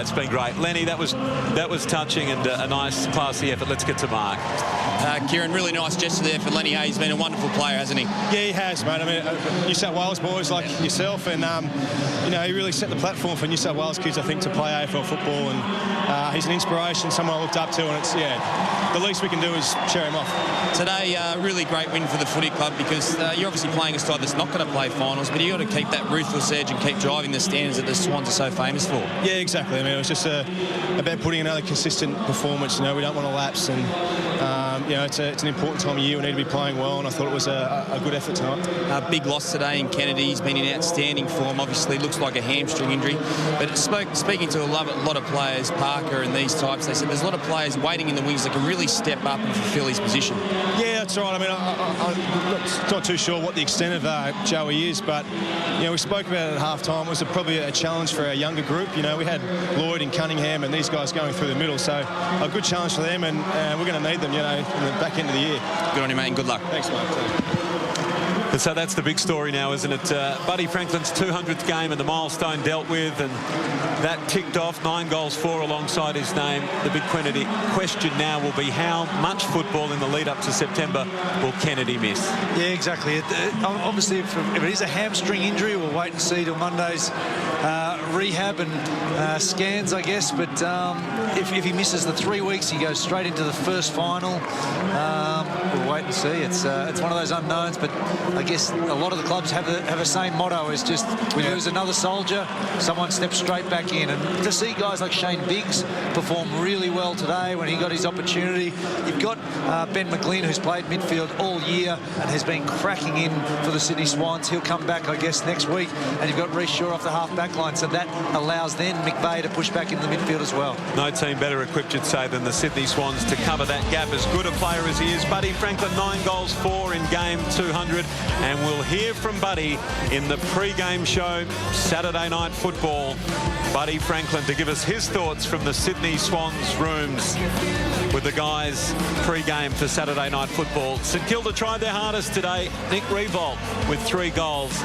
it's been great. Lenny, that was touching and a nice, classy effort. Let's get to Mark. Kieran, really nice gesture there for Lenny Hayes. He's been a wonderful player, hasn't he? Yeah, he has, mate. I mean, New South Wales boys like yourself, and you know, he really set the platform for New South Wales kids, I think, to play AFL football. And he's an inspiration, someone I looked up to, and it's the least we can do is cheer him off. Today, really great win for the footy club, because you're obviously playing a side that's not going to play finals, but you got to keep that ruthless edge and keep driving the standards that the Swans are so famous for. Yeah, exactly. I mean, it was just about putting another consistent performance. You know, we don't want to lapse, and you know, it's an important time of year. We need to be playing well, and I thought it was a good effort tonight. A big loss today in Kennedy. He's been in outstanding form. Obviously, looks like a hamstring injury. But speaking to a lot of players, Parker and these types, they said there's a lot of players waiting in the wings that can really step up and fulfil his position. Yeah, that's right. I mean, I'm not too sure what the extent of Joey is, but you know, we spoke about it at half-time. It was probably a challenge for our younger group. You know, we had Lloyd and Cunningham and these guys going through the middle, so a good challenge for them, and we're going to need them, you know, in the back end of the year. Good on you, mate, and good luck. Thanks, mate. And so that's the big story now, isn't it? Buddy Franklin's 200th game and the milestone dealt with, and that ticked off. 9 goals, 4 alongside his name. The big question now will be how much football in the lead up to September will Kennedy miss? Yeah, exactly. Obviously, if it is a hamstring injury, we'll wait and see till Monday's rehab and scans, I guess. But if he misses the 3 weeks, he goes straight into the first final. We'll wait and see. It's one of those unknowns, but I guess a lot of the clubs have the same motto: is just we lose another soldier, someone steps straight back in. And to see guys like Shane Biggs perform really well today when he got his opportunity. You've got Ben McGlynn, who's played midfield all year and has been cracking in for the Sydney Swans. He'll come back, I guess, next week. And you've got Reece Shaw off the half-back line, so that allows then McVeigh to push back in the midfield as well. No team better equipped, you'd say, than the Sydney Swans to cover that gap. As good a player as he is, Buddy Franklin, 9 goals, 4 in game 200. And we'll hear from Buddy in the pre-game show, Saturday Night Football. Buddy Franklin to give us his thoughts from the Sydney Swans rooms with the guys pre-game for Saturday Night Football. St Kilda tried their hardest today. Nick Revolt with 3 goals.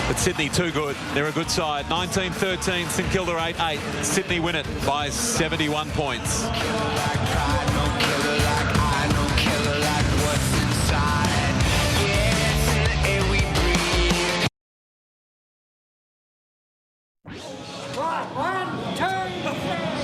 But Sydney too good. They're a good side. 19-13, St Kilda 8-8. Sydney win it by 71 points. One, two, three.